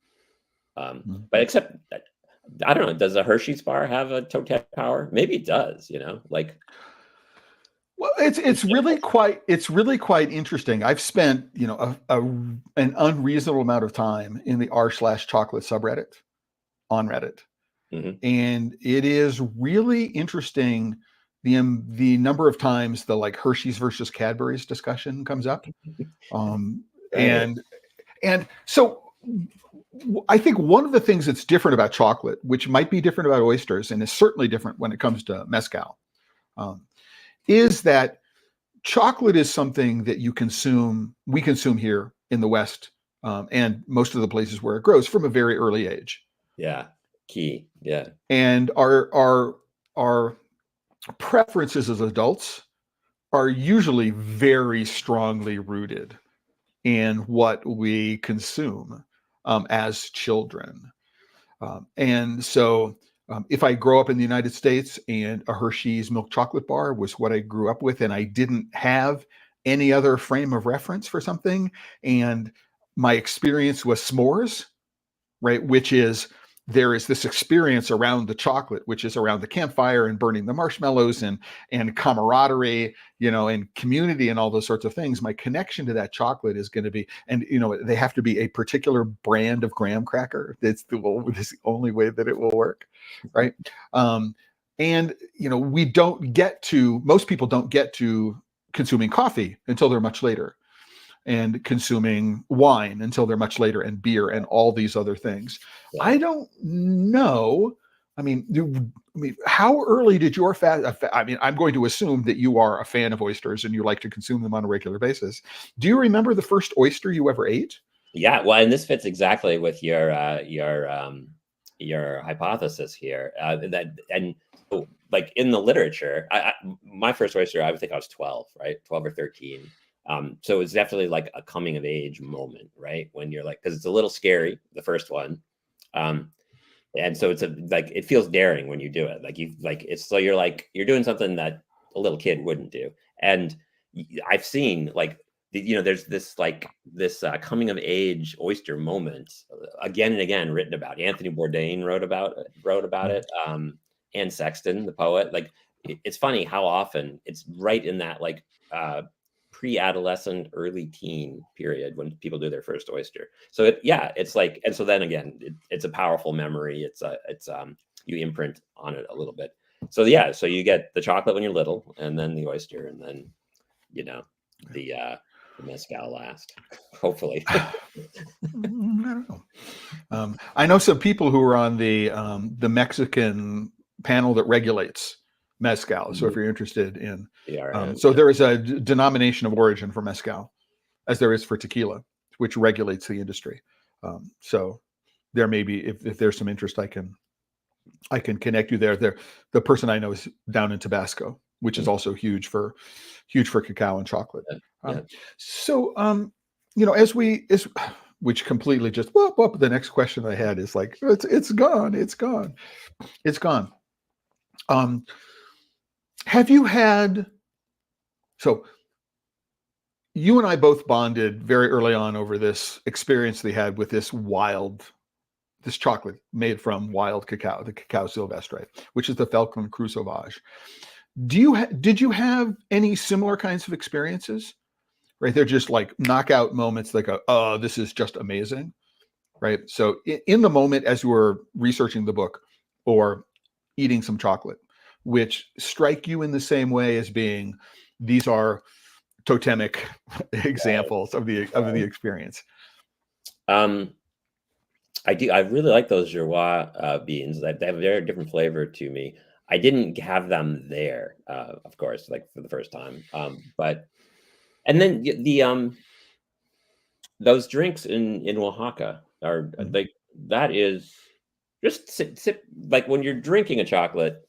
But except I don't know, does a Hershey's bar have a totemic power? Maybe it does, like. Well, it's really quite interesting. I've spent an unreasonable amount of time in the r/chocolate subreddit on Reddit. Mm-hmm. And it is really interesting the number of times the like Hershey's versus Cadbury's discussion comes up. And so I think one of the things that's different about chocolate, which might be different about oysters, and is certainly different when it comes to mezcal, is that chocolate is something that we consume here in the West, and most of the places where it grows from a very early age. Yeah. Key. Yeah. And our preferences as adults are usually very strongly rooted in what we consume as children. And so if I grow up in the United States and a Hershey's milk chocolate bar was what I grew up with, and I didn't have any other frame of reference for something, and my experience was s'mores, right, which is there is this experience around the chocolate, which is around the campfire and burning the marshmallows and camaraderie, and community and all those sorts of things. My connection to that chocolate is going to be, and they have to be a particular brand of graham cracker. That's the only way that it will work, right? And most people don't get to consuming coffee until they're much later, and consuming wine until they're much later, and beer and all these other things. Yeah. I don't know. I mean, how early did your fast? I mean, I'm going to assume that you are a fan of oysters and you like to consume them on a regular basis. Do you remember the first oyster you ever ate? Yeah, well, and this fits exactly with your hypothesis here. like in the literature, my first oyster, I would think I was 12, right? 12 or 13. So it's definitely like a coming of age moment, right? When you're like, because it's a little scary, the first one. And so it's like, it feels daring when you do it. Like you're doing something that a little kid wouldn't do. And I've seen like, there's this coming of age oyster moment again and again written about. Anthony Bourdain wrote about it. Anne Sexton, the poet. Like, it's funny how often it's right in that like pre-adolescent, early teen period when people do their first oyster. So it's like, and so then again, it's a powerful memory. It's you imprint on it a little bit. So so you get the chocolate when you're little, and then the oyster, and then the mezcal last, hopefully. I don't know. I know some people who are on the Mexican panel that regulates mezcal. So if you're interested in, there is a denomination of origin for mezcal, as there is for tequila, which regulates the industry. So there may be, if there's some interest, I can connect you there. The person I know is down in Tabasco, which is also huge for cacao and chocolate. So which completely just the next question I had is like, it's gone. Have you had, so you and I both bonded very early on over this experience they had with this chocolate made from wild cacao, the Cacao Silvestre, which is the Falcon Cru Sauvage. Did you have any similar kinds of experiences? Right, they're just like knockout moments. Like, oh, this is just amazing, right? So in the moment, as you were researching the book or eating some chocolate, which strike you in the same way as being, these are totemic examples of the experience. I do. I really like those Girois beans. They have a very different flavor to me. I didn't have them there, of course, like for the first time. But and then those drinks in Oaxaca are like, that is just sip like when you're drinking a chocolate,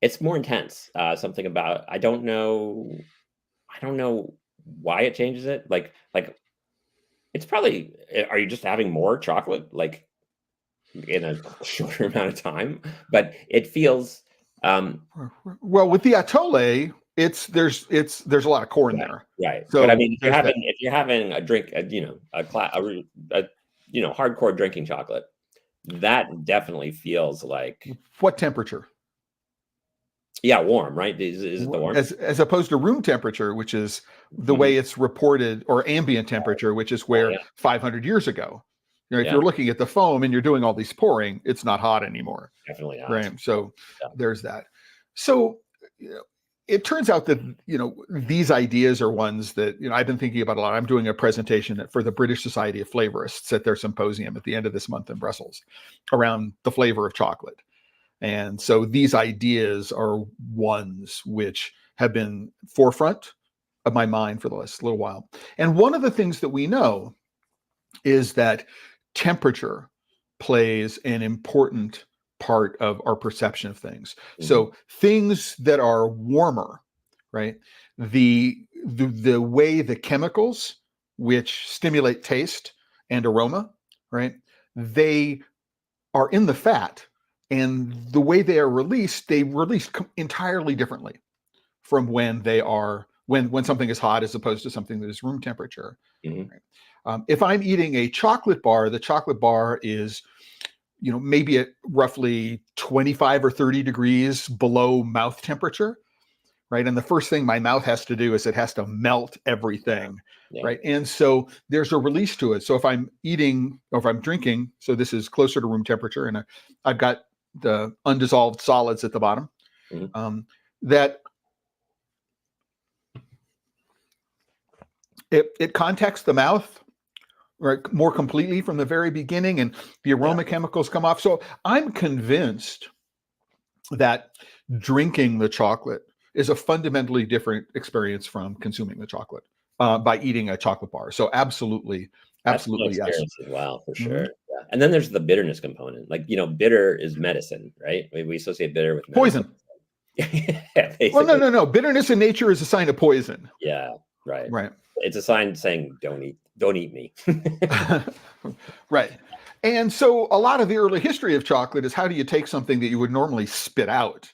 it's more intense. Something about, I don't know why it changes it. Like it's probably, are you just having more chocolate like in a shorter amount of time? But it feels well, with the atole, there's a lot of corn there, right? So, but I mean, if you're having a drink, a hardcore drinking chocolate, that definitely feels like, what temperature? Yeah, warm, right? Is it the warm? As opposed to room temperature, which is the way it's reported, or ambient temperature, which is where 500 years ago, if you're looking at the foam and you're doing all these pouring, it's not hot anymore. Definitely not. Right. So there's that. So it turns out that, these ideas are ones that, I've been thinking about a lot. I'm doing a presentation for the British Society of Flavorists at their symposium at the end of this month in Brussels around the flavor of chocolate. And so these ideas are ones which have been forefront of my mind for the last little while. And one of the things that we know is that temperature plays an important part of our perception of things. So things that are warmer, right? The way the chemicals which stimulate taste and aroma, right? They are in the fat, and the way they are released, they release entirely differently from when something is hot as opposed to something that is room temperature. Right? If I'm eating a chocolate bar, the chocolate bar is, maybe at roughly 25 or 30 degrees below mouth temperature, right? And the first thing my mouth has to do is it has to melt everything, right? And so there's a release to it. So if I'm eating or if I'm drinking, so this is closer to room temperature, and I've got the undissolved solids at the bottom, that it contacts the mouth, right, more completely from the very beginning, and the aroma chemicals come off. So I'm convinced that drinking the chocolate is a fundamentally different experience from consuming the chocolate by eating a chocolate bar. So absolutely yes. As well, for sure. Yeah. And then there's the bitterness component. Like, bitter is medicine, right? We associate bitter with medicine. Poison. Yeah, Well, basically. no. Bitterness in nature is a sign of poison. Yeah, right. Right. It's a sign saying, don't eat me. Right. And so a lot of the early history of chocolate is how do you take something that you would normally spit out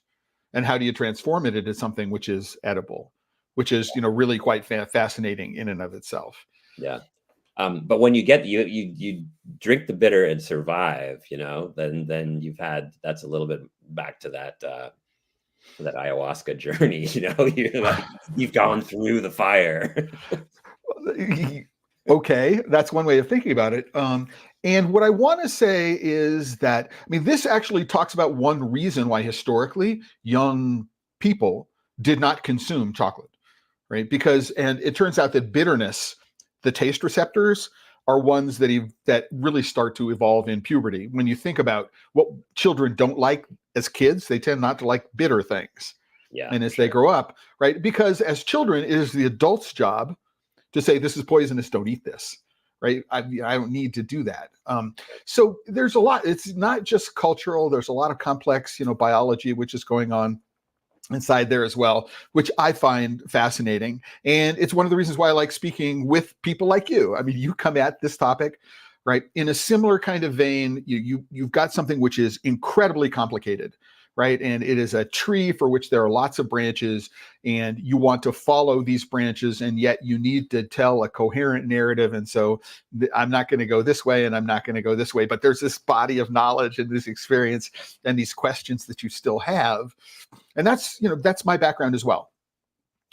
and how do you transform it into something which is edible, which is, really quite fascinating in and of itself. Yeah. But when you get you drink the bitter and survive, then that's a little bit back to that ayahuasca journey. You've gone through the fire. Okay, that's one way of thinking about it. And what I want to say is that, this actually talks about one reason why historically young people did not consume chocolate, right? And it turns out that bitterness, the taste receptors, are ones that really start to evolve in puberty. When you think about what children don't like as kids, they tend not to like bitter things. Yeah. And as they grow up, right? Because as children, it is the adult's job to say, this is poisonous, don't eat this, right? I don't need to do that. So there's a lot, it's not just cultural, there's a lot of complex, biology, which is going on inside there as well, which I find fascinating. And it's one of the reasons why I like speaking with people like you. You come at this topic, right, in a similar kind of vein. You've got something which is incredibly complicated, right? And it is a tree for which there are lots of branches, and you want to follow these branches, and yet you need to tell a coherent narrative. And so I'm not going to go this way and I'm not going to go this way, but there's this body of knowledge and this experience and these questions that you still have. And that's my background as well.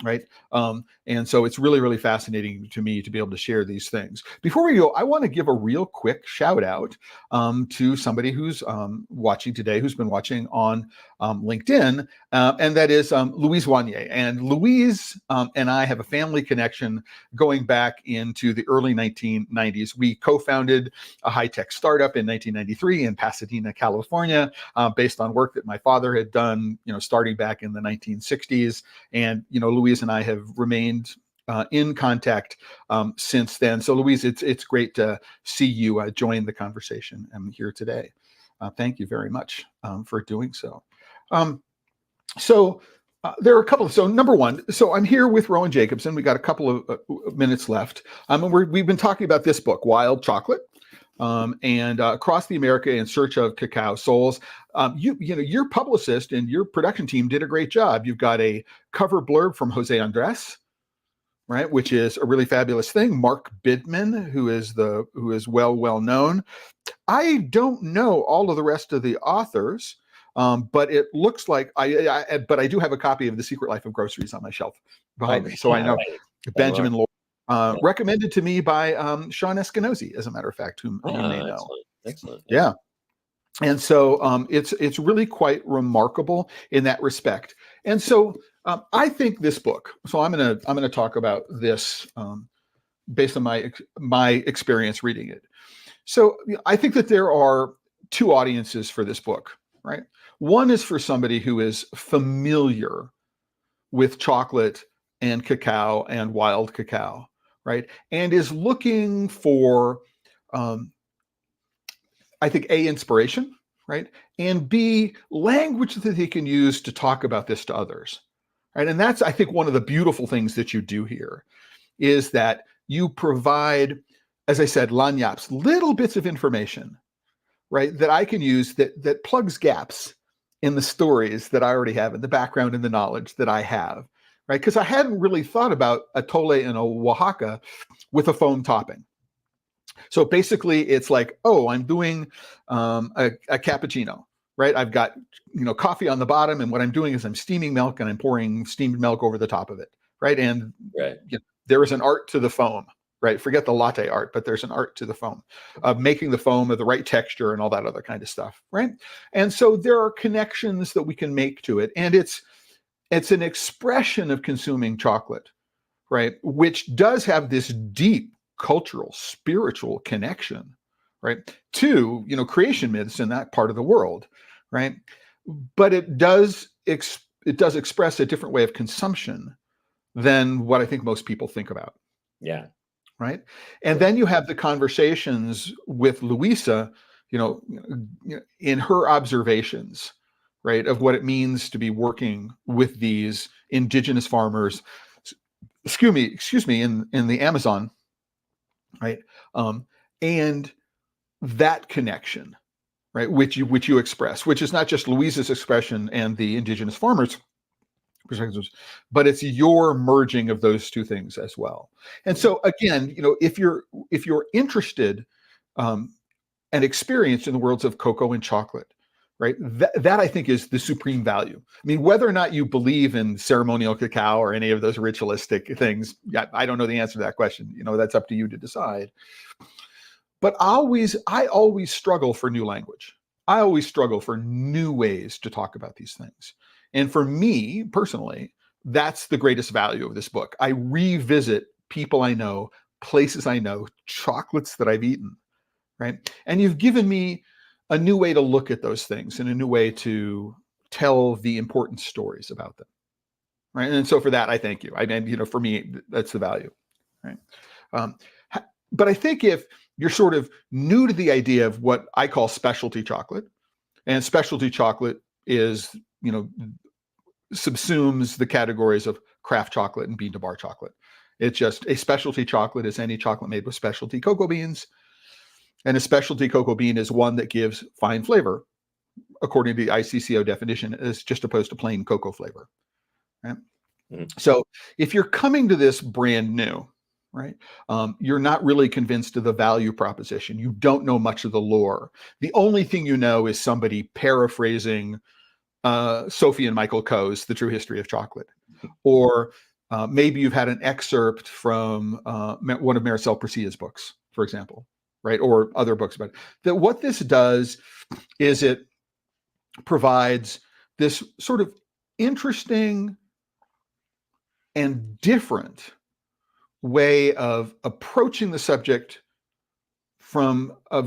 Right. And so it's really, really fascinating to me to be able to share these things. Before we go, I want to give a real quick shout out to somebody who's watching today, who's been watching on LinkedIn, and that is Louise Wanier. And Louise and I have a family connection going back into the early 1990s. We co-founded a high-tech startup in 1993 in Pasadena, California, based on work that my father had done, starting back in the 1960s. And, Louise and I have remained in contact since then. So Louise, it's great to see you join the conversation here today. Thank you very much for doing so. There are a couple of, number one, I'm here with Rowan Jacobsen. We got a couple of minutes left. We've been talking about this book, Wild Chocolate, and Across the America in Search of Cacao Souls. Your publicist and your production team did a great job. You've got a cover blurb from Jose Andres, right, which is a really fabulous thing. Mark Bidman, who is well known. I don't know all of the rest of the authors, but it looks like but I do have a copy of The Secret Life of Groceries on my shelf behind me, so I know. Right. Benjamin Lord. Recommended to me by Sean Eskenazi, as a matter of fact, whom you may know. Excellent. Yeah. And so it's really quite remarkable in that respect. And so I think this book, so I'm gonna talk about this based on my experience reading it. So I think that there are two audiences for this book, right? One is for somebody who is familiar with chocolate and cacao and wild cacao, right? And is looking for, I think, A, inspiration, right? And B, language that they can use to talk about this to others, right? And that's, I think, one of the beautiful things that you do here is that you provide, as I said, lagniappes, little bits of information, right, that I can use that plugs gaps in the stories that I already have, in the background and the knowledge that I have, right? Because I hadn't really thought about atole in a Oaxaca with a foam topping. So basically, it's like, I'm doing a cappuccino, right? I've got coffee on the bottom, and what I'm doing is I'm steaming milk, and I'm pouring steamed milk over the top of it, right? And there is an art to the foam, right? Forget the latte art, but there's an art to the foam, of making the foam of the right texture and all that other kind of stuff, right? And so there are connections that we can make to it, and it's an expression of consuming chocolate, right? Which does have this deep cultural, spiritual connection, right, to creation myths in that part of the world, right? But it does express a different way of consumption than what I think most people think about. Yeah. right? And then you have the conversations with Louisa, in her observations, right, of what it means to be working with these indigenous farmers, excuse me, in the Amazon, right? And that connection, right, which you express, which is not just Louisa's expression and the indigenous farmers' perspectives, but it's your merging of those two things as well. And so again, if you're interested and experienced in the worlds of cocoa and chocolate, right, that I think is the supreme value. I mean, whether or not you believe in ceremonial cacao or any of those ritualistic things, I don't know the answer to that question. That's up to you to decide. But I always struggle for new language. I always struggle for new ways to talk about these things. And for me personally, that's the greatest value of this book. I revisit people I know, places I know, chocolates that I've eaten, right? And you've given me a new way to look at those things and a new way to tell the important stories about them, right? And so for that, I thank you. I mean, for me, that's the value, right? But I think if you're sort of new to the idea of what I call specialty chocolate, and specialty chocolate is, subsumes the categories of craft chocolate and bean to bar chocolate. It's just a specialty chocolate is any chocolate made with specialty cocoa beans. And a specialty cocoa bean is one that gives fine flavor, according to the ICCO definition, as just opposed to plain cocoa flavor. Right? So if you're coming to this brand new, right, you're not really convinced of the value proposition. You don't know much of the lore. The only thing you know is somebody paraphrasing Sophie and Michael Coe's The True History of Chocolate. Or maybe you've had an excerpt from one of Maricel Percia's books, for example, right? Or other books about it. That what this does is it provides this sort of interesting and different way of approaching the subject from a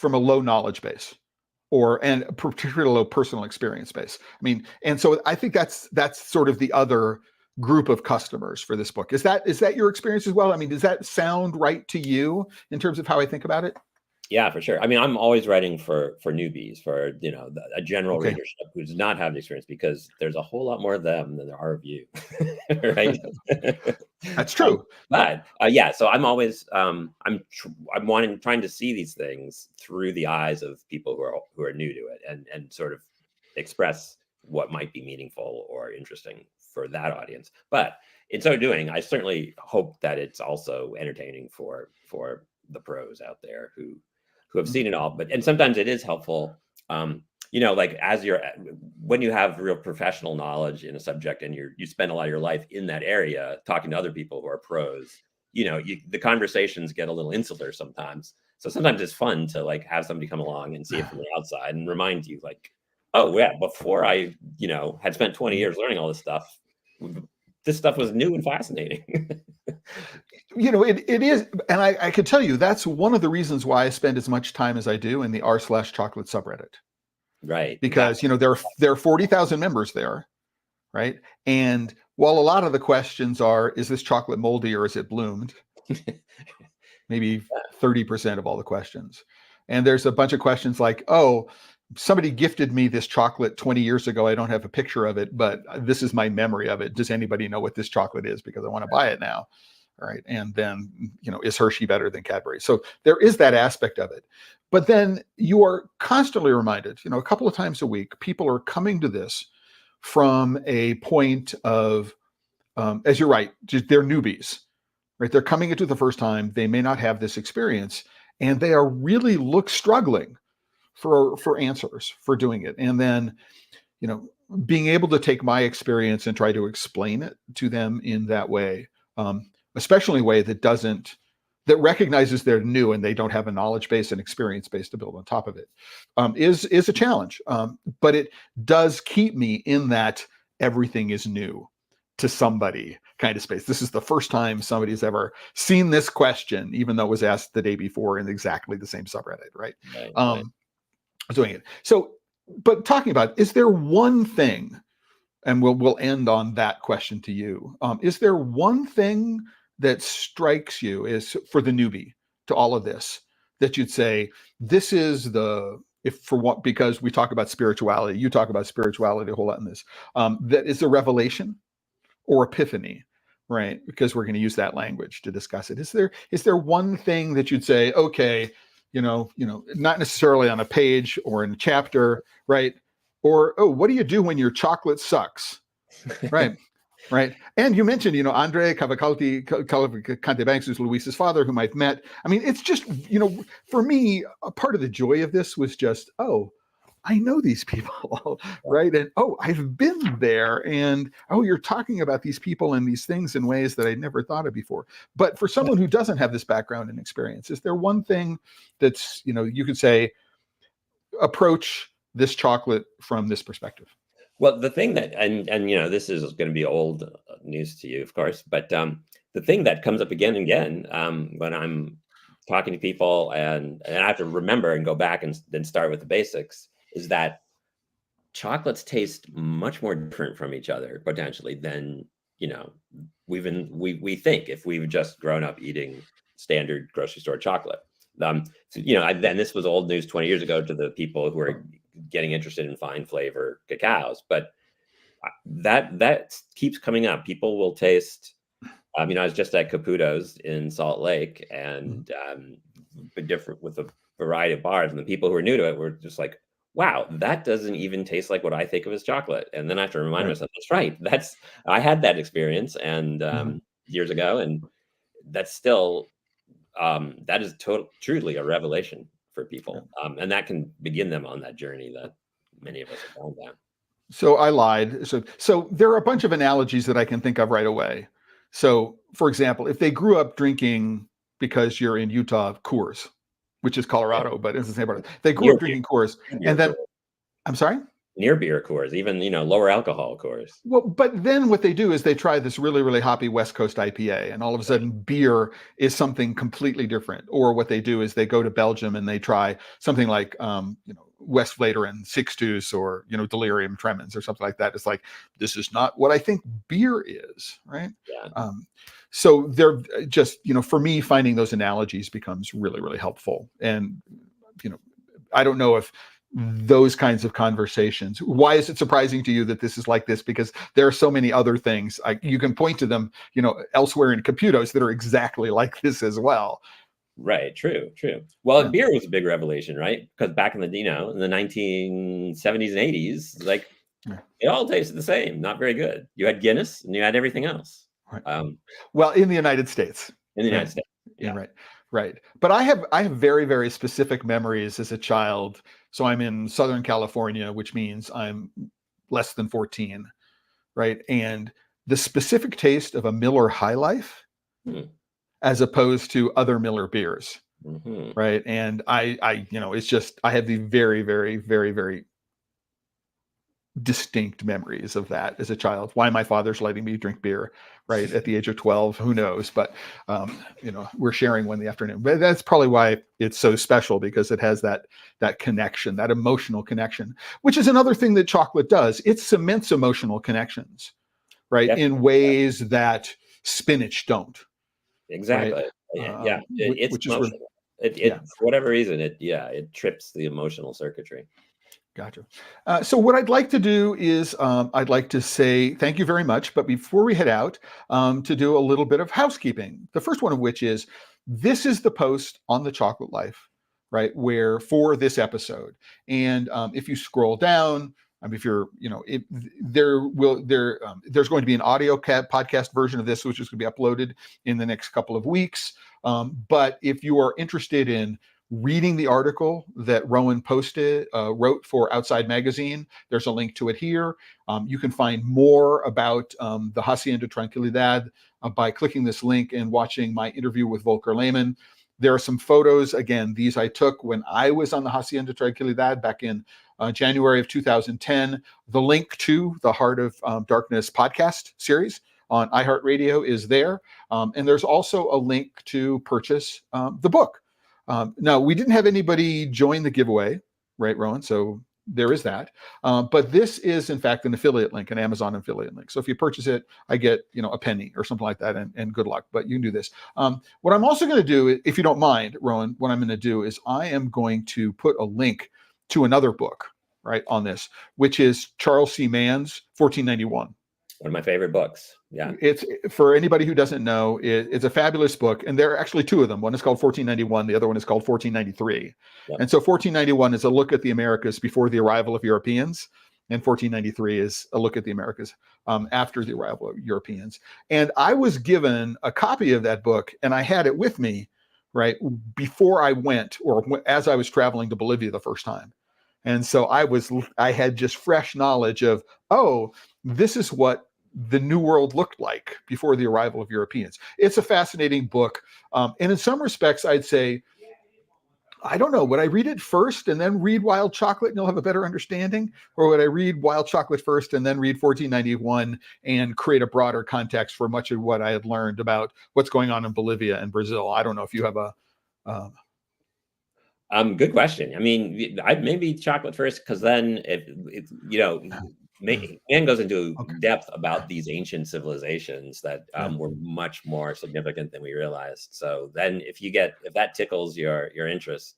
low knowledge base, and particularly low personal experience base. I mean, and so I think that's sort of the other group of customers for this book. Is that your experience as well? I mean, does that sound right to you in terms of how I think about it? Yeah, for sure. I mean, I'm always writing for newbies, for a general Okay. readership who does not have the experience, because there's a whole lot more of them than there are of you, right? That's true. But yeah, so I'm always I'm trying to see these things through the eyes of people who are new to it, and sort of express what might be meaningful or interesting for that audience. But in so doing, I certainly hope that it's also entertaining for the pros out there who have seen it all. And sometimes it is helpful, like when you have real professional knowledge in a subject and you spend a lot of your life in that area talking to other people who are pros, the conversations get a little insular sometimes. So sometimes it's fun to like have somebody come along and see it from the outside and remind you like, oh yeah, before I, had spent 20 years learning all this stuff was new and fascinating. It is, and I can tell you that's one of the reasons why I spend as much time as I do in the r/chocolate subreddit. Right. Because there are 40,000 members there, right? And while a lot of the questions are, is this chocolate moldy or is it bloomed? Maybe 30% of all the questions. And there's a bunch of questions like, oh, somebody gifted me this chocolate 20 years ago. I don't have a picture of it, but this is my memory of it. Does anybody know what this chocolate is? Because I want to buy it now. All right. And then, is Hershey better than Cadbury? So there is that aspect of it. But then you are constantly reminded, a couple of times a week, people are coming to this from a point of, as you're right, they're newbies, right? They're coming into the first time. They may not have this experience, and they are really struggling for answers for doing it. And then, being able to take my experience and try to explain it to them in that way, especially a way that recognizes they're new and they don't have a knowledge base and experience base to build on top of it, is a challenge. But it does keep me in that everything is new to somebody kind of space. This is the first time somebody's ever seen this question, even though it was asked the day before in exactly the same subreddit, right? Right. Doing it. So, but talking about, is there one thing, and we'll end on that question to you. Is there one thing that strikes you is for the newbie to all of this, that you'd say, this is the, if for what, because we talk about spirituality, you talk about spirituality a whole lot in this, that is a revelation or epiphany, right? Because we're going to use that language to discuss it. Is there one thing that you'd say, okay, not necessarily on a page or in a chapter, right? Or, oh, what do you do when your chocolate sucks? Right. Right. And you mentioned, Andre Cavalcanti-Banks, who's Luis's father, whom I've met. I mean, it's just, for me, a part of the joy of this was just, oh, I know these people, right? And, oh, I've been there. And, oh, you're talking about these people and these things in ways that I never thought of before. But for someone who doesn't have this background and experience, is there one thing that's, you could say, approach this chocolate from this perspective? Well, the thing that, and this is going to be old news to you, of course, but the thing that comes up again and again when I'm talking to people, and I have to remember and go back and then start with the basics, is that chocolates taste much more different from each other potentially than we think if we've just grown up eating standard grocery store chocolate. Then this was old news 20 years ago to the people who are getting interested in fine flavor cacaos, but that keeps coming up. People will taste. I was just at Caputo's in Salt Lake, and different with a variety of bars, and the people who are new to it were just like, "Wow, that doesn't even taste like what I think of as chocolate." And then I have to remind myself, "That's right. I had that experience and years ago, and that's still." That is truly a revelation for people. And that can begin them on that journey that many of us have gone down. So I lied. So there are a bunch of analogies that I can think of right away. So, for example, if they grew up drinking, because you're in Utah, Coors, which is Colorado, but it's the same part. They grew up drinking Coors, and then, I'm sorry? Near beer Coors, even, lower alcohol Coors. Well, but then what they do is they try this really, really hoppy West Coast IPA, and all of a sudden beer is something completely different. Or what they do is they go to Belgium and they try something like, Westvleteren, Sixtus, or, Delirium Tremens or something like that. It's like, this is not what I think beer is, right? Yeah. So they're just, for me, finding those analogies becomes really, really helpful. And, I don't know if those kinds of conversations, why is it surprising to you that this is like this? Because there are so many other things you can point to them, elsewhere in Caputo's that are exactly like this as well. Right. True. Well, beer was a big revelation, right? Because back in the, in the 1970s and 80s, like it all tasted the same, not very good. You had Guinness and you had everything else. Right. Well, in the United States. In the United States. Yeah. Right. But I have very, very specific memories as a child. So I'm in Southern California, which means I'm less than 14, right? And the specific taste of a Miller High Life as opposed to other Miller beers, right? And I it's just, I have the very, very, very, very distinct memories of that as a child. Why my father's letting me drink beer right at the age of 12, who knows? But we're sharing one in the afternoon. But that's probably why it's so special, because it has that connection, that emotional connection, which is another thing that chocolate does. It cements emotional connections, right? Definitely. In ways that spinach don't. Exactly. Right? It's which emotional. For whatever reason, it trips the emotional circuitry. Gotcha. So what I'd like to do is I'd like to say thank you very much. But before we head out, to do a little bit of housekeeping. The first one of which is, this is the post on the Chocolate Life, right? Where for this episode. And if you scroll down, if you're, there's going to be an audio podcast version of this, which is going to be uploaded in the next couple of weeks. But if you are interested in reading the article that Rowan wrote for Outside Magazine, there's a link to it here. You can find more about the Hacienda Tranquilidad by clicking this link and watching my interview with Volker Lehmann. There are some photos. Again, these I took when I was on the Hacienda Tranquilidad back in January of 2010. The link to the Heart of Darkness podcast series on iHeartRadio is there. And there's also a link to purchase the book. Now, we didn't have anybody join the giveaway, right, Rowan? So there is that. But this is, in fact, an affiliate link, an Amazon affiliate link. So if you purchase it, I get, a penny or something like that, and good luck. But you can do this. What I'm also going to do, if you don't mind, Rowan, what I'm going to do is I am going to put a link to another book, right, on this, which is Charles C. Mann's 1491. One of my favorite books. Yeah. It's, for anybody who doesn't know, it's a fabulous book. And there are actually two of them. One is called 1491. The other one is called 1493. Yep. And so 1491 is a look at the Americas before the arrival of Europeans. And 1493 is a look at the Americas after the arrival of Europeans. And I was given a copy of that book, and I had it with me, right, before I went, or as I was traveling to Bolivia the first time. And so I had just fresh knowledge of, oh, this is what the New World looked like before the arrival of Europeans. It's a fascinating book. And in some respects, I'd say, I don't know, would I read it first and then read Wild Chocolate and you'll have a better understanding? Or would I read Wild Chocolate first and then read 1491 and create a broader context for much of what I had learned about what's going on in Bolivia and Brazil? I don't know if you have a... Good question. I mean, I'd maybe chocolate first, because then Mann goes into depth about these ancient civilizations that were much more significant than we realized. So then if that tickles your interest,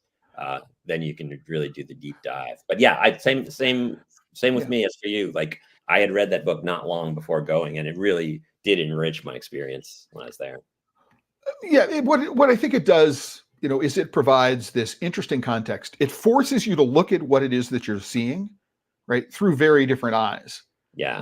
then you can really do the deep dive. But yeah, same with me as for you. Like, I had read that book not long before going, and it really did enrich my experience when I was there. Yeah, what I think it does, is it provides this interesting context. It forces you to look at what it is that you're seeing, right, through very different eyes. Yeah.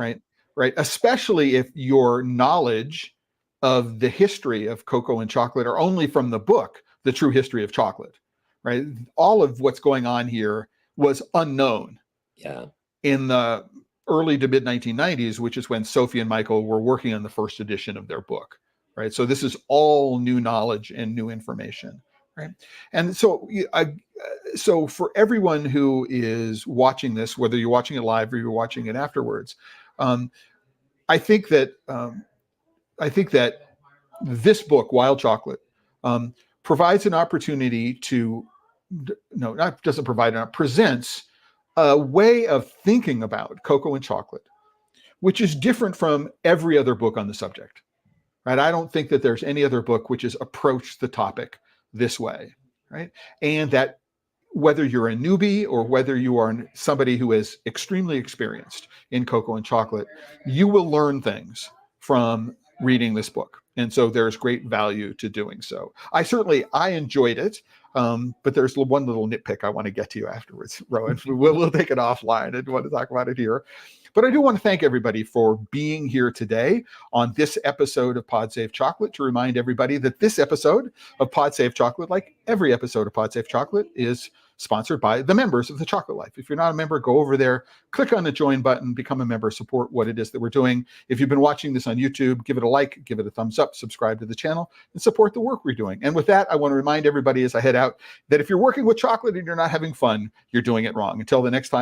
Right. Especially if your knowledge of the history of cocoa and chocolate are only from the book, The True History of Chocolate, right? All of what's going on here was unknown. Yeah. In the early to mid 1990s, which is when Sophie and Michael were working on the first edition of their book, right? So this is all new knowledge and new information. Right. And so so for everyone who is watching this, whether you're watching it live or you're watching it afterwards, I think that this book, Wild Chocolate, provides an opportunity to, presents a way of thinking about cocoa and chocolate, which is different from every other book on the subject. Right. I don't think that there's any other book which has approached the topic this way, right? And that whether you're a newbie or whether you are somebody who is extremely experienced in cocoa and chocolate, you will learn things from reading this book. And so there's great value to doing so. I enjoyed it, but there's one little nitpick I want to get to you afterwards, Rowan. We'll take it offline. I didn't want to talk about it here. But I do want to thank everybody for being here today on this episode of Pod Save Chocolate, to remind everybody that this episode of Pod Save Chocolate, like every episode of Pod Save Chocolate, is sponsored by the members of the Chocolate Life. If you're not a member, go over there, click on the join button, become a member, support what it is that we're doing. If you've been watching this on YouTube, give it a like, give it a thumbs up, subscribe to the channel, and support the work we're doing. And with that, I want to remind everybody as I head out that if you're working with chocolate and you're not having fun, you're doing it wrong. Until the next time.